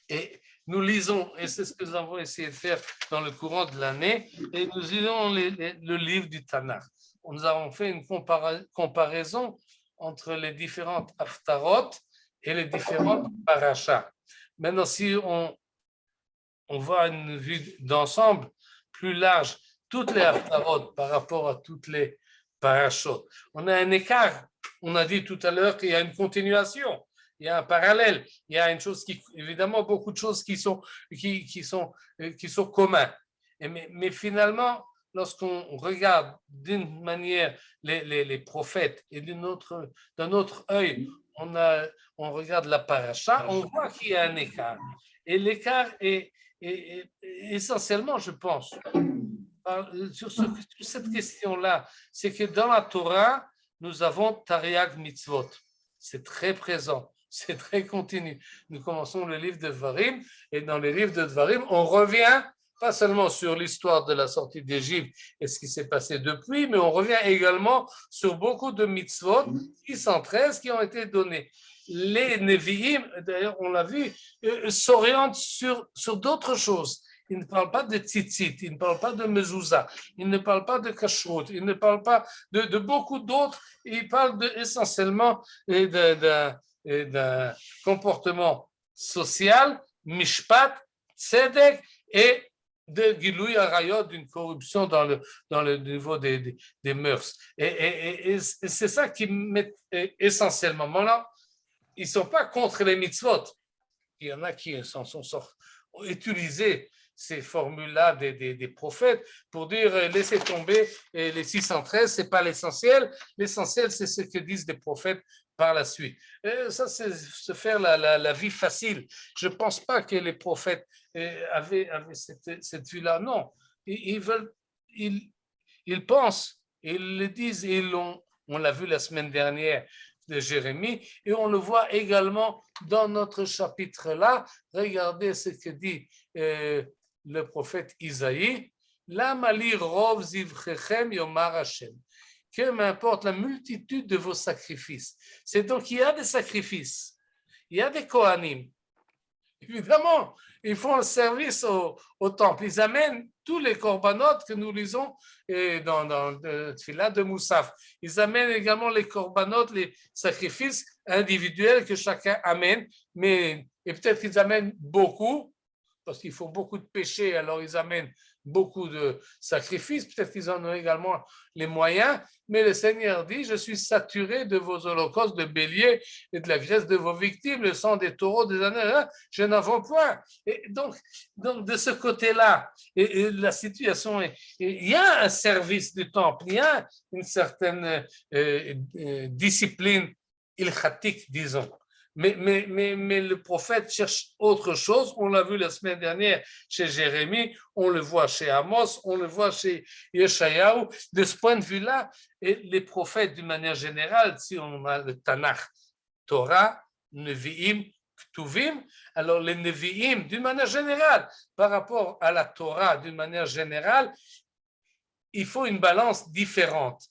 et nous lisons, et c'est ce que nous avons essayé de faire dans le courant de l'année, et nous lisons le livre du Tanakh. Nous avons fait une comparaison entre les différentes haftarot et les différentes parachas. Maintenant, si on voit une vue d'ensemble plus large, toutes les haftarot par rapport à toutes les parachot, on a un écart. On a dit tout à l'heure qu'il y a une continuation, il y a un parallèle, il y a une chose évidemment, beaucoup de choses qui sont communs. Mais finalement, lorsqu'on regarde d'une manière les prophètes et d'un autre œil, on regarde la paracha, on voit qu'il y a un écart. Et l'écart est essentiellement, je pense, sur cette question-là, c'est que dans la Torah, nous avons Tariag Mitzvot. C'est très présent, c'est très continu. Nous commençons le livre de Dvarim, et dans le livre de Dvarim, on revient pas seulement sur l'histoire de la sortie d'Égypte et ce qui s'est passé depuis, mais on revient également sur beaucoup de mitzvot, 613 qui ont été donnés. Les Nevi'im, d'ailleurs on l'a vu, s'orientent sur d'autres choses. Ils ne parlent pas de tzitzit, ils ne parlent pas de mezouza, ils ne parlent pas de kashrut, ils ne parlent pas de beaucoup d'autres, ils parlent essentiellement d'un comportement social, mishpat, tzedek, et de Gilouy Arayot, d'une corruption dans le niveau des mœurs. Et c'est ça qui met essentiellement. Maintenant, ils ne sont pas contre les mitzvot. Il y en a qui ont utilisé ces formules-là des prophètes pour dire laissez tomber les 613, ce n'est pas l'essentiel. L'essentiel, c'est ce que disent les prophètes par la suite. Ça, c'est se faire la vie facile. Je ne pense pas que les prophètes avaient cette vue-là. Non, ils pensent, ils le disent, et on l'a vu la semaine dernière de Jérémie, et on le voit également dans notre chapitre-là. Regardez ce que dit le prophète Isaïe. La malir rov zivchechem yomar Hashem. Que m'importe la multitude de vos sacrifices. C'est donc, il y a des sacrifices, il y a des Kohanim. Évidemment, ils font le service au temple. Ils amènent tous les corbanotes que nous lisons dans le Tfilah de Moussaf. Ils amènent également les corbanotes, les sacrifices individuels que chacun amène, et peut-être qu'ils amènent beaucoup, parce qu'il faut beaucoup de péchés, alors ils amènent beaucoup de sacrifices, peut-être qu'ils en ont également les moyens, mais le Seigneur dit, je suis saturé de vos holocaustes de béliers et de la graisse de vos victimes, le sang des taureaux, des ânes, je n'en veux point. Et donc de ce côté-là, et la situation est, il y a un service du temple, il y a une certaine discipline ilchatique, disons. Mais le prophète cherche autre chose. On l'a vu la semaine dernière chez Jérémie, on le voit chez Amos, on le voit chez Yeshayahu. De ce point de vue-là, et les prophètes d'une manière générale, si on a le Tanakh, Torah, Nevi'im, Ktuvim, alors les Nevi'im d'une manière générale, par rapport à la Torah d'une manière générale, il faut une balance différente.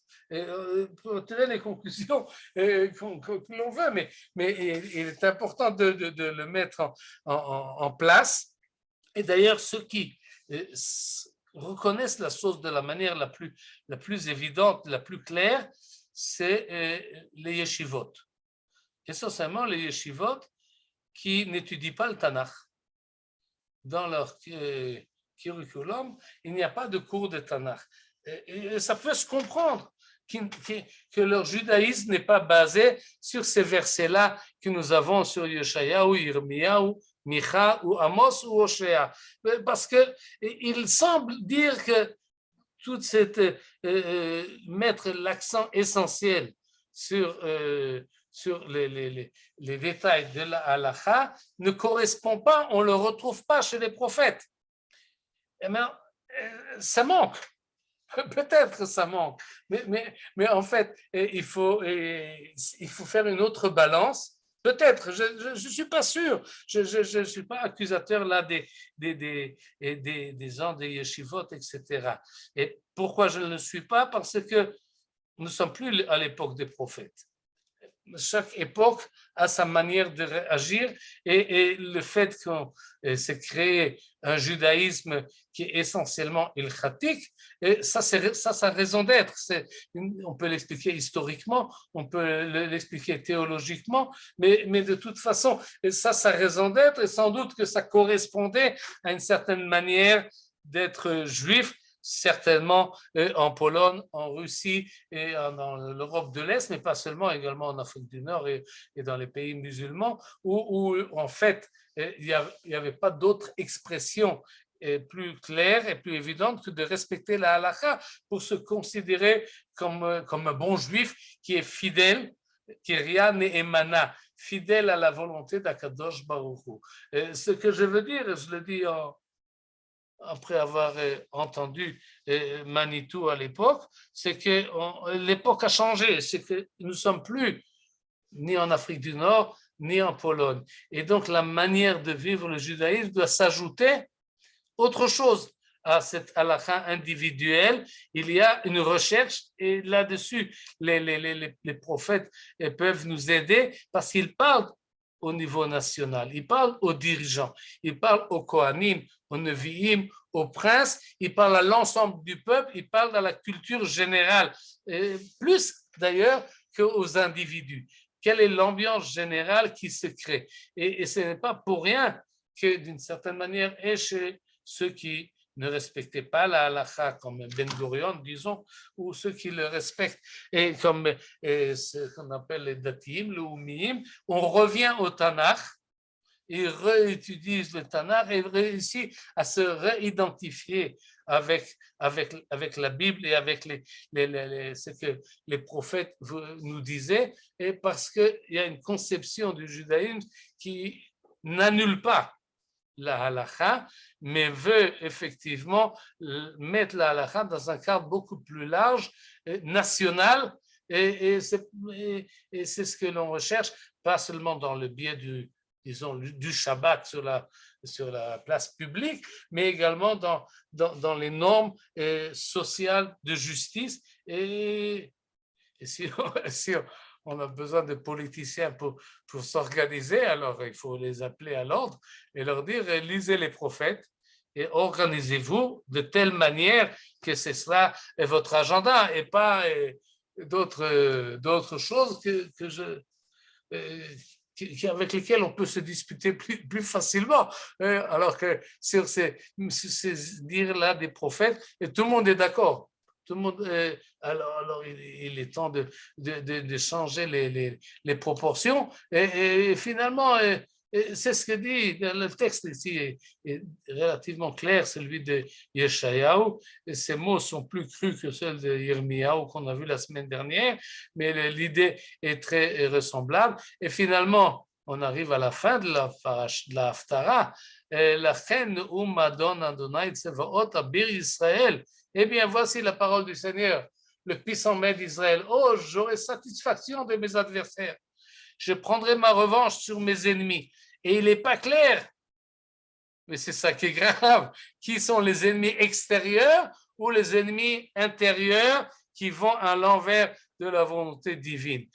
Pour tirer les conclusions que l'on veut, mais il est important de le mettre en place. Et d'ailleurs, ceux qui reconnaissent la chose de la manière la plus évidente, la plus claire, c'est les yeshivot. Essentiellement, les yeshivot qui n'étudient pas le Tanakh. Dans leur curriculum, il n'y a pas de cours de Tanakh. Et ça peut se comprendre. Que leur judaïsme n'est pas basé sur ces versets-là que nous avons sur Yeshayahu, Yirmiyahu, Micha ou Amos ou Hoshea. Parce qu'il semble dire que toute cette mettre l'accent essentiel sur les détails de la halakha ne correspond pas, on ne le retrouve pas chez les prophètes. Eh bien, ça manque. Peut-être ça manque, mais en fait, il faut faire une autre balance. Peut-être, je ne suis pas sûr, je ne suis pas accusateur là des gens des yeshivot, etc. Et pourquoi je ne le suis pas? Parce que nous ne sommes plus à l'époque des prophètes. Chaque époque a sa manière de réagir et le fait qu'on s'est créé un judaïsme qui est essentiellement ilchatique, ça a raison d'être. On peut l'expliquer historiquement, on peut l'expliquer théologiquement, mais de toute façon, ça a raison d'être et sans doute que ça correspondait à une certaine manière d'être juif, certainement en Pologne, en Russie et dans l'Europe de l'Est, mais pas seulement, également en Afrique du Nord et dans les pays musulmans, où en fait, il n'y avait pas d'autre expression plus claire et plus évidente que de respecter la halakha pour se considérer comme un bon juif qui est fidèle, qui est Ria Ne'emana, fidèle à la volonté d'Akadosh Baruch Hu. Ce que je veux dire, je le dis après avoir entendu Manitou à l'époque, c'est que l'époque a changé, c'est que nous ne sommes plus ni en Afrique du Nord, ni en Pologne. Et donc la manière de vivre le judaïsme doit s'ajouter autre chose à cette halakha individuelle. Il y a une recherche et là-dessus, les prophètes peuvent nous aider parce qu'ils parlent au niveau national, ils parlent aux dirigeants, ils parlent aux Kohanim, aux Nevi'im, aux princes, ils parlent à l'ensemble du peuple, ils parlent à la culture générale, plus d'ailleurs qu'aux individus. Quelle est l'ambiance générale qui se crée? Et ce n'est pas pour rien que, d'une certaine manière, et chez ceux qui ne respectaient pas la halakha, comme Ben Gurion, disons, ou ceux qui le respectent, et comme ce qu'on appelle les datim, le oumim, on revient au Tanakh, ils réétudient le Tanakh et réussissent à se réidentifier avec la Bible et avec ce que les prophètes nous disaient, et parce qu'il y a une conception du judaïsme qui n'annule pas la halakha, mais veut effectivement mettre la halakha dans un cadre beaucoup plus large, national, et c'est ce que l'on recherche, pas seulement dans le biais du Shabbat sur la place publique, mais également dans les normes sociales de justice. Et si on a besoin de politiciens pour s'organiser, alors il faut les appeler à l'ordre et leur dire, lisez les prophètes et organisez-vous de telle manière que ce sera votre agenda et pas d'autres choses avec lesquelles on peut se disputer plus facilement. Alors que sur ces dires-là des prophètes, et tout le monde est d'accord. Tout le monde, alors il est temps de changer les proportions. Et finalement, c'est ce que dit le texte ici est relativement clair, celui de Yeshayahu. Et ces mots sont plus crus que ceux de Yirmiyahu qu'on a vu la semaine dernière, mais l'idée est très ressemblable. Et finalement, on arrive à la fin de la Haftara. La reine Umadon Adonai Tsevaot Abir Israël. Eh bien, voici la parole du Seigneur, le puissant maître d'Israël. Oh, j'aurai satisfaction de mes adversaires. Je prendrai ma revanche sur mes ennemis. Et il n'est pas clair, mais c'est ça qui est grave, qui sont les ennemis extérieurs ou les ennemis intérieurs qui vont à l'envers de la volonté divine.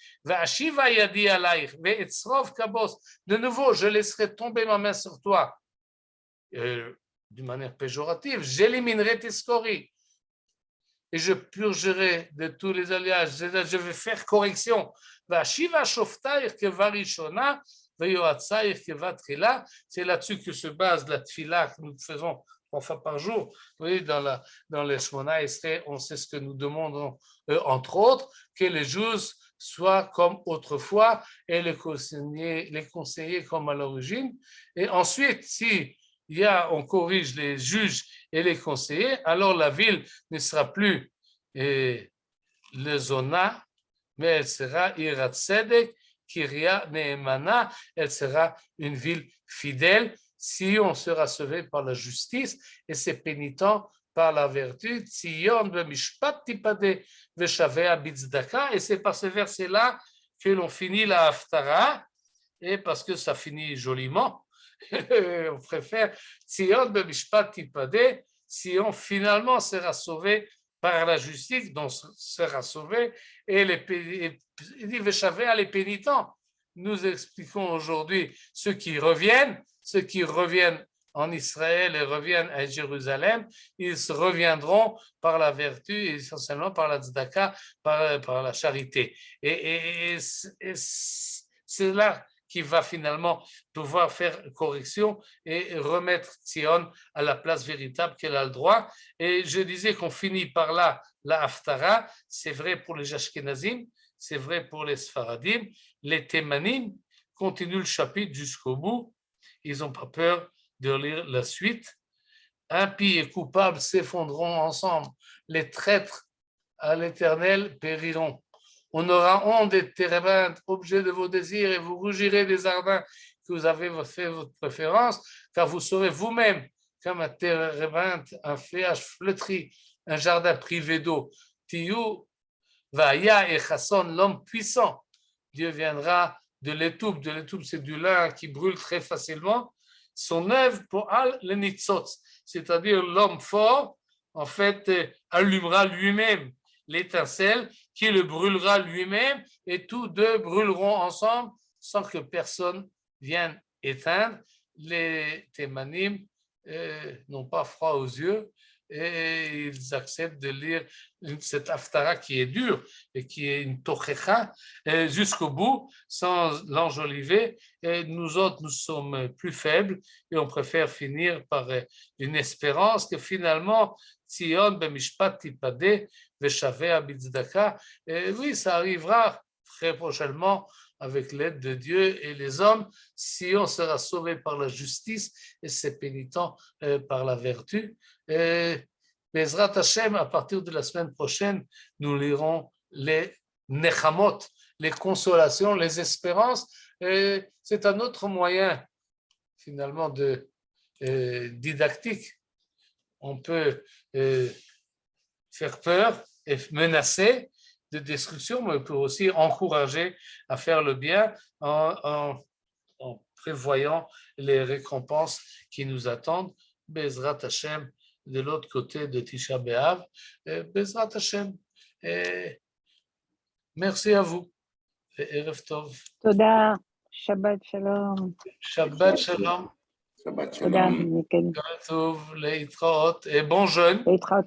De nouveau, je laisserai tomber ma main sur toi. D'une manière péjorative, j'éliminerai tes scories. Et je purgerai de tous les alliages, je vais faire correction. C'est là-dessus que se base la tfila que nous faisons 3 fois par jour. Oui, dans les Shmona Esrei, on sait ce que nous demandons, entre autres, que les juges soient comme autrefois et les conseillers comme à l'origine. Et ensuite, si on corrige les juges et les conseillers, alors la ville ne sera plus le Zona, mais elle sera Irat Tzedek, Kiria Ne'emana, elle sera une ville fidèle si on sera sauvé par la justice et ses pénitents par la vertu. Tzion b'mishpat tipade v'shavea b'tzdaka, et c'est par ce verset-là que l'on finit la Haftara, et parce que ça finit joliment, on préfère Tzion b'mishpat tipade, Sion finalement sera sauvé par la justice, donc sera sauvé, et il dit Veshavea les pénitents. Nous expliquons aujourd'hui ceux qui reviennent en Israël et reviennent à Jérusalem, ils se reviendront par la vertu et essentiellement par la tzedaka, par la charité. Et c'est là qui va finalement pouvoir faire correction et remettre Tzion à la place véritable qu'elle a le droit. Et je disais qu'on finit par là la Haftara, c'est vrai pour les Ashkenazim, c'est vrai pour les Sfaradim, les Thémanim continuent le chapitre jusqu'au bout, ils n'ont pas peur de lire la suite. impies et coupables s'effondreront ensemble. Les traîtres à l'Éternel périront. On aura honte des térébintes, objet de vos désirs, et vous rougirez des ardents que vous avez fait votre préférence, car vous serez vous-même comme un térébinthe, un feuillage flétri, un jardin privé d'eau. Tiou, Vaya et Chasson, l'homme puissant. Dieu viendra de l'étoupe. De l'étoupe, c'est du lin qui brûle très facilement. Son œuvre pour Al le Nitzot, c'est-à-dire l'homme fort, en fait, allumera lui-même l'étincelle qui le brûlera lui-même et tous deux brûleront ensemble sans que personne vienne éteindre. Les témanim n'ont pas froid aux yeux et ils acceptent de lire cette haftara qui est dure et qui est une tochecha jusqu'au bout sans l'enjoliver. Et nous autres, nous sommes plus faibles et on préfère finir par une espérance que finalement Tzion b'mishpat tipadeh v'shaveh b'tzdaka. Oui, ça arrivera très prochainement avec l'aide de Dieu et les hommes, si on sera sauvé par la justice et ses pénitents par la vertu. Bezrat Hashem, à partir de la semaine prochaine, nous lirons les nechamot, les consolations, les espérances. C'est un autre moyen, finalement, de didactique. On peut faire peur et menacer de destruction, mais on peut aussi encourager à faire le bien en prévoyant les récompenses qui nous attendent. Bezrat Hashem, de l'autre côté de Tisha B'Av. Bezrat Hashem. Merci à vous. Erev Tov. Toda. Shabbat Shalom. Shabbat Shalom. Shabbat Toda. Shalom. Tov, Leitraot et bon jeûne. Leitraot.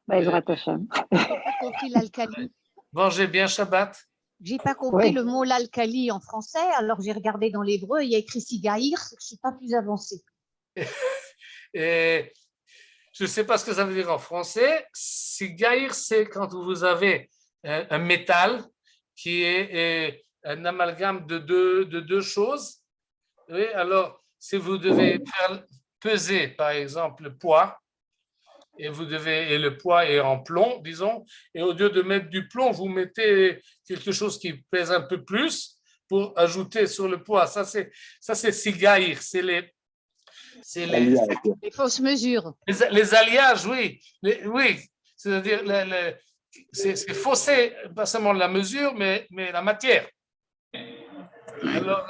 Bezrat Hashem. J'ai pas compris l'alcali. Mangez bien Shabbat. J'ai pas compris Oui. le mot l'alcali en français, alors j'ai regardé dans l'hébreu, il y a écrit Sigaïr, je suis pas plus avancée. Et je ne sais pas ce que ça veut dire en français. Sigaïr, c'est quand vous avez un métal qui est un amalgame de deux choses. Oui, alors, si vous devez faire peser, par exemple, le poids, et le poids est en plomb, disons, et au lieu de mettre du plomb, vous mettez quelque chose qui pèse un peu plus pour ajouter sur le poids. Ça, c'est sigaïr, c'est les fausses mesures. Les alliages, oui. Oui, c'est-à-dire, c'est fausser, pas seulement la mesure, mais la matière. Alors,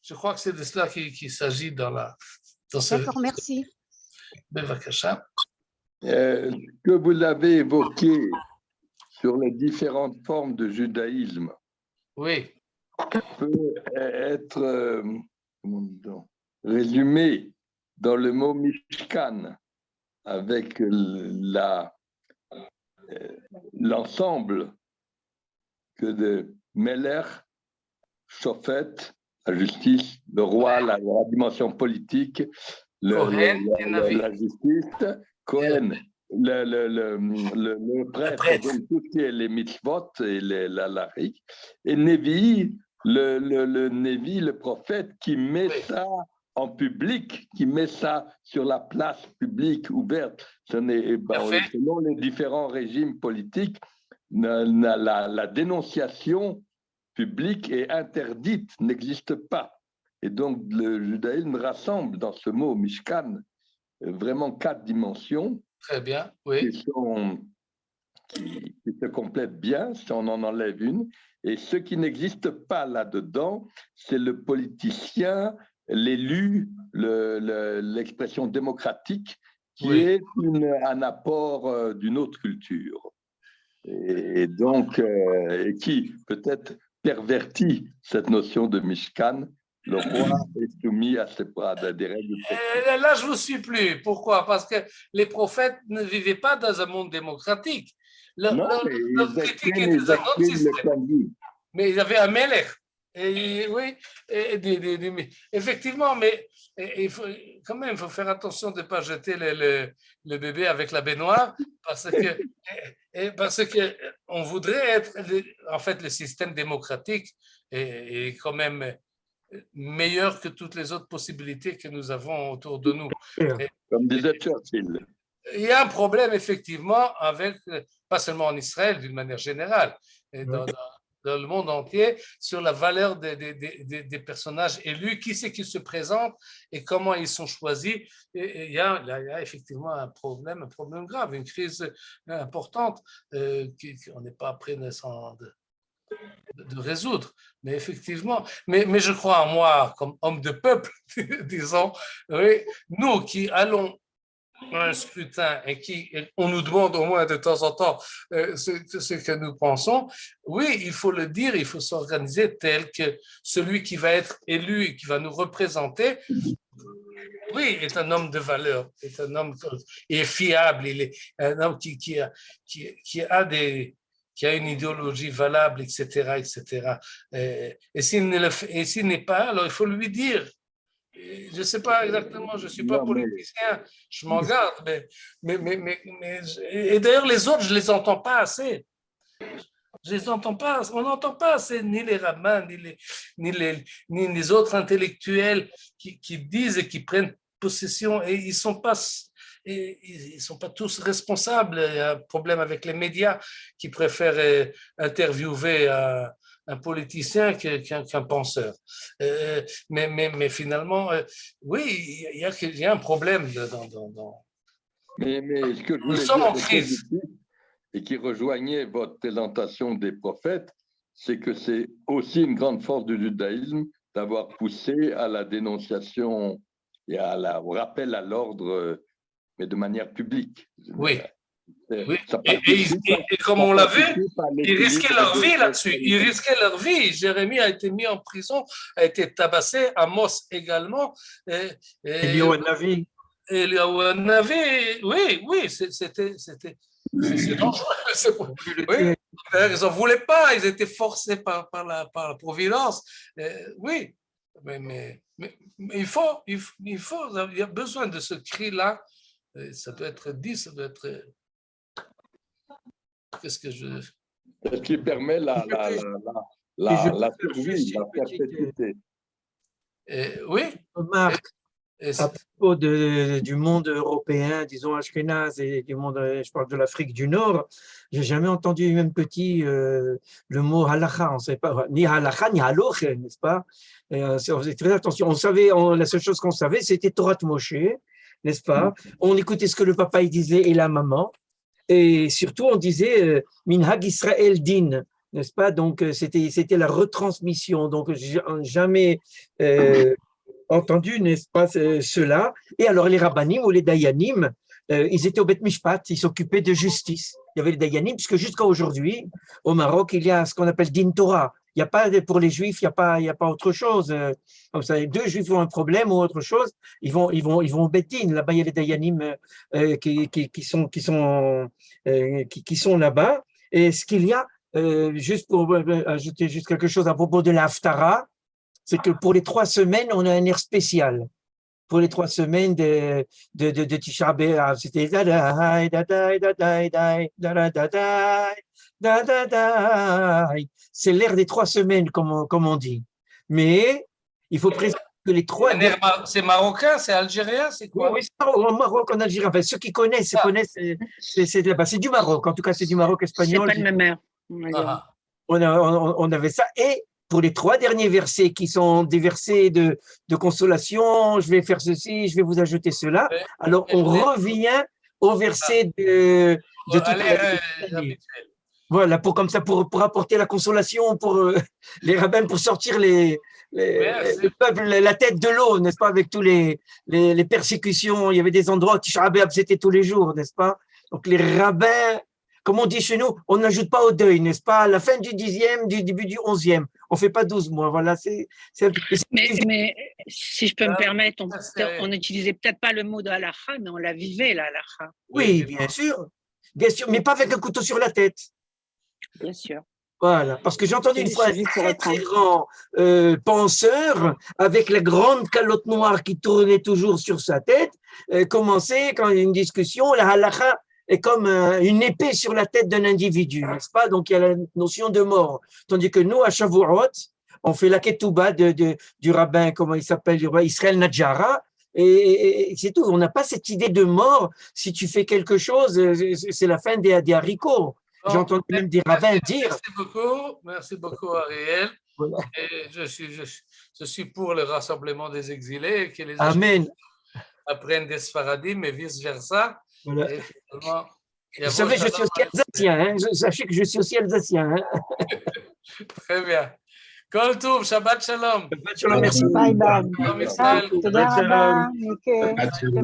je crois que c'est de cela qu'il s'agit dans ce... D'accord, merci. Bevakasha. Que vous avez évoqué sur les différentes formes de judaïsme Oui. peut être résumé dans le mot Mishkan, avec l'ensemble que de Meler, Shofet, la justice, le roi, la dimension politique, la justice, Cohen, le prêtre, donc tout ce qui est les mitzvot et la laïque, et Nevi, le Nevi, le prophète, qui met ça en public, qui met ça sur la place publique ouverte. Selon les différents régimes politiques, la dénonciation publique est interdite, n'existe pas. Et donc, le judaïsme rassemble dans ce mot Mishkan vraiment 4 dimensions. Très bien, oui. Qui se complètent bien si on en enlève une. Et ce qui n'existe pas là-dedans, c'est le politicien, l'élu, l'expression démocratique, qui est un apport d'une autre culture. Et donc, qui peut-être pervertit cette notion de Mishkan. Le roi est soumis à des règles. Là, je ne vous suis plus. Pourquoi? Parce que les prophètes ne vivaient pas dans un monde démocratique. Leur critique était dans un autre système. Mais ils avaient un melech. Et oui, effectivement, mais il faut faire attention de ne pas jeter le bébé avec la baignoire, parce que on voudrait être, en fait, le système démocratique est quand même meilleur que toutes les autres possibilités que nous avons autour de nous. Comme disait Churchill. Il y a un problème effectivement avec, pas seulement en Israël, d'une manière générale, et dans le monde entier, sur la valeur des personnages élus, qui c'est qui se présente et comment ils sont choisis. Et il y a effectivement un problème grave, une crise importante qu'on n'est pas prêt de résoudre. Mais effectivement, mais je crois en moi, comme homme de peuple, disons, oui, nous qui allons un scrutin et on nous demande au moins de temps en temps ce que nous pensons, oui, il faut le dire, il faut s'organiser tel que celui qui va être élu et qui va nous représenter, oui, est un homme de valeur, est un homme qui est fiable, il est un homme qui a une idéologie valable, etc., etc. Et s'il n'est pas, alors il faut lui dire. Je ne sais pas exactement, je ne suis pas politicien, je m'en garde, et d'ailleurs les autres, je ne les entends pas assez. Je les entends pas, on n'entend pas assez ni les rabbins, ni les autres intellectuels qui disent et qui prennent possession, et ils ne sont pas tous responsables. Il y a un problème avec les médias qui préfèrent interviewer un politicien qu'un penseur. Mais finalement, oui, il y a un problème dans... Mais ce que je voulais Nous sommes en dire crise. et qui rejoignait votre présentation des prophètes, c'est que c'est aussi une grande force du judaïsme d'avoir poussé à la dénonciation et au rappel à l'ordre, mais de manière publique. Oui. Oui. Et comme on l'a vu, ils risquaient leur vie là-dessus. Ils risquaient leur vie. Jérémie a été mis en prison, a été tabassé, Amos également. Eliyahu Hanavi. Oui, c'était dangereux. Oui. Ils n'en voulaient pas, ils étaient forcés par la providence. Oui, mais il y a besoin de ce cri-là. Ça doit être dit, ça doit être... Qu'est-ce que je... Ce qui permet la survie, la perpétuité. Oui. Marc, à propos du monde européen, disons Ashkenaz, et du monde, je parle de l'Afrique du Nord, j'ai jamais entendu, même petit, le mot halakha. On ne savait pas, ni halakha, ni haloch, n'est-ce pas? On faisait très attention. On savait, la seule chose qu'on savait, c'était Torah Moshe, n'est-ce pas? On écoutait ce que le papa il disait et la maman. Et surtout, on disait Minhag Israël Din, n'est-ce pas? Donc, c'était la retransmission. Donc, jamais entendu, n'est-ce pas, cela. Et alors, les rabbanim ou les dayanim, ils étaient au Bet Mishpat, ils s'occupaient de justice. Il y avait les dayanim, puisque jusqu'à aujourd'hui, au Maroc, il y a ce qu'on appelle Din Torah. Il n'y a pas, pour les juifs, il n'y a pas autre chose. Comme ça, deux juifs ont un problème ou autre chose, ils vont au Bet Din. Là-bas, il y a les dayanim qui sont là-bas. Et ce qu'il y a, juste pour ajouter juste quelque chose à propos de la Haftara, c'est que pour les 3 semaines, on a un air spécial. Pour les 3 semaines de Tisha B'Av, c'était c'est l'air des 3 semaines, comme on dit. Mais il faut préciser que les 3... C'est marocain, c'est algérien, c'est quoi? Oui, c'est au Maroc, en Algérie. Enfin, ceux qui connaissent, c'est là-bas. C'est du Maroc, en tout cas, c'est du Maroc espagnol. C'est pas le même air. On avait ça. Et pour les 3 derniers versets qui sont des versets de consolation, je vais faire ceci, je vais vous ajouter cela. Alors, on revient au verset de toute l'année. Voilà, pour apporter la consolation pour les rabbins, pour sortir le peuple, la tête de l'eau, n'est-ce pas, avec tous les persécutions. Il y avait des endroits où Tisha B'Av, c'était tous les jours, n'est-ce pas? Donc, les rabbins, comme on dit chez nous, on n'ajoute pas au deuil, n'est-ce pas? À la fin du 10e, du début du 11e. On ne fait pas 12 mois. Voilà, mais si je peux me permettre, on n'utilisait peut-être pas le mot de halakha, mais on la vivait, la halakha. Oui, bien sûr, mais pas avec un couteau sur la tête. Bien sûr. Voilà, parce que j'ai entendu une fois un très, très grand penseur avec la grande calotte noire qui tournait toujours sur sa tête, commencer, quand il y a une discussion, la halakha est comme une épée sur la tête d'un individu, n'est-ce pas? Donc, il y a la notion de mort. Tandis que nous, à Shavuot, on fait la ketouba du rabbin, comment il s'appelle, du roi Israël Nadjara, et c'est tout. On n'a pas cette idée de mort. Si tu fais quelque chose, c'est la fin des haricots. J'ai entendu même des rabbins dire. Merci beaucoup, Ariel. Voilà. Et je suis pour le rassemblement des exilés, que les Amen. apprennent des Sfaradim et vice-versa. Voilà. Et finalement, Vous savez, je suis aussi alsacien. Hein. Sachez que je suis aussi alsacien. Hein. Très bien. Kol Tov, Shabbat Shalom. Shabbat Shalom, merci. ביי ביי. Shalom Israël. תודה Shabbat רבה, Shalom. מיקה. שבת שלום.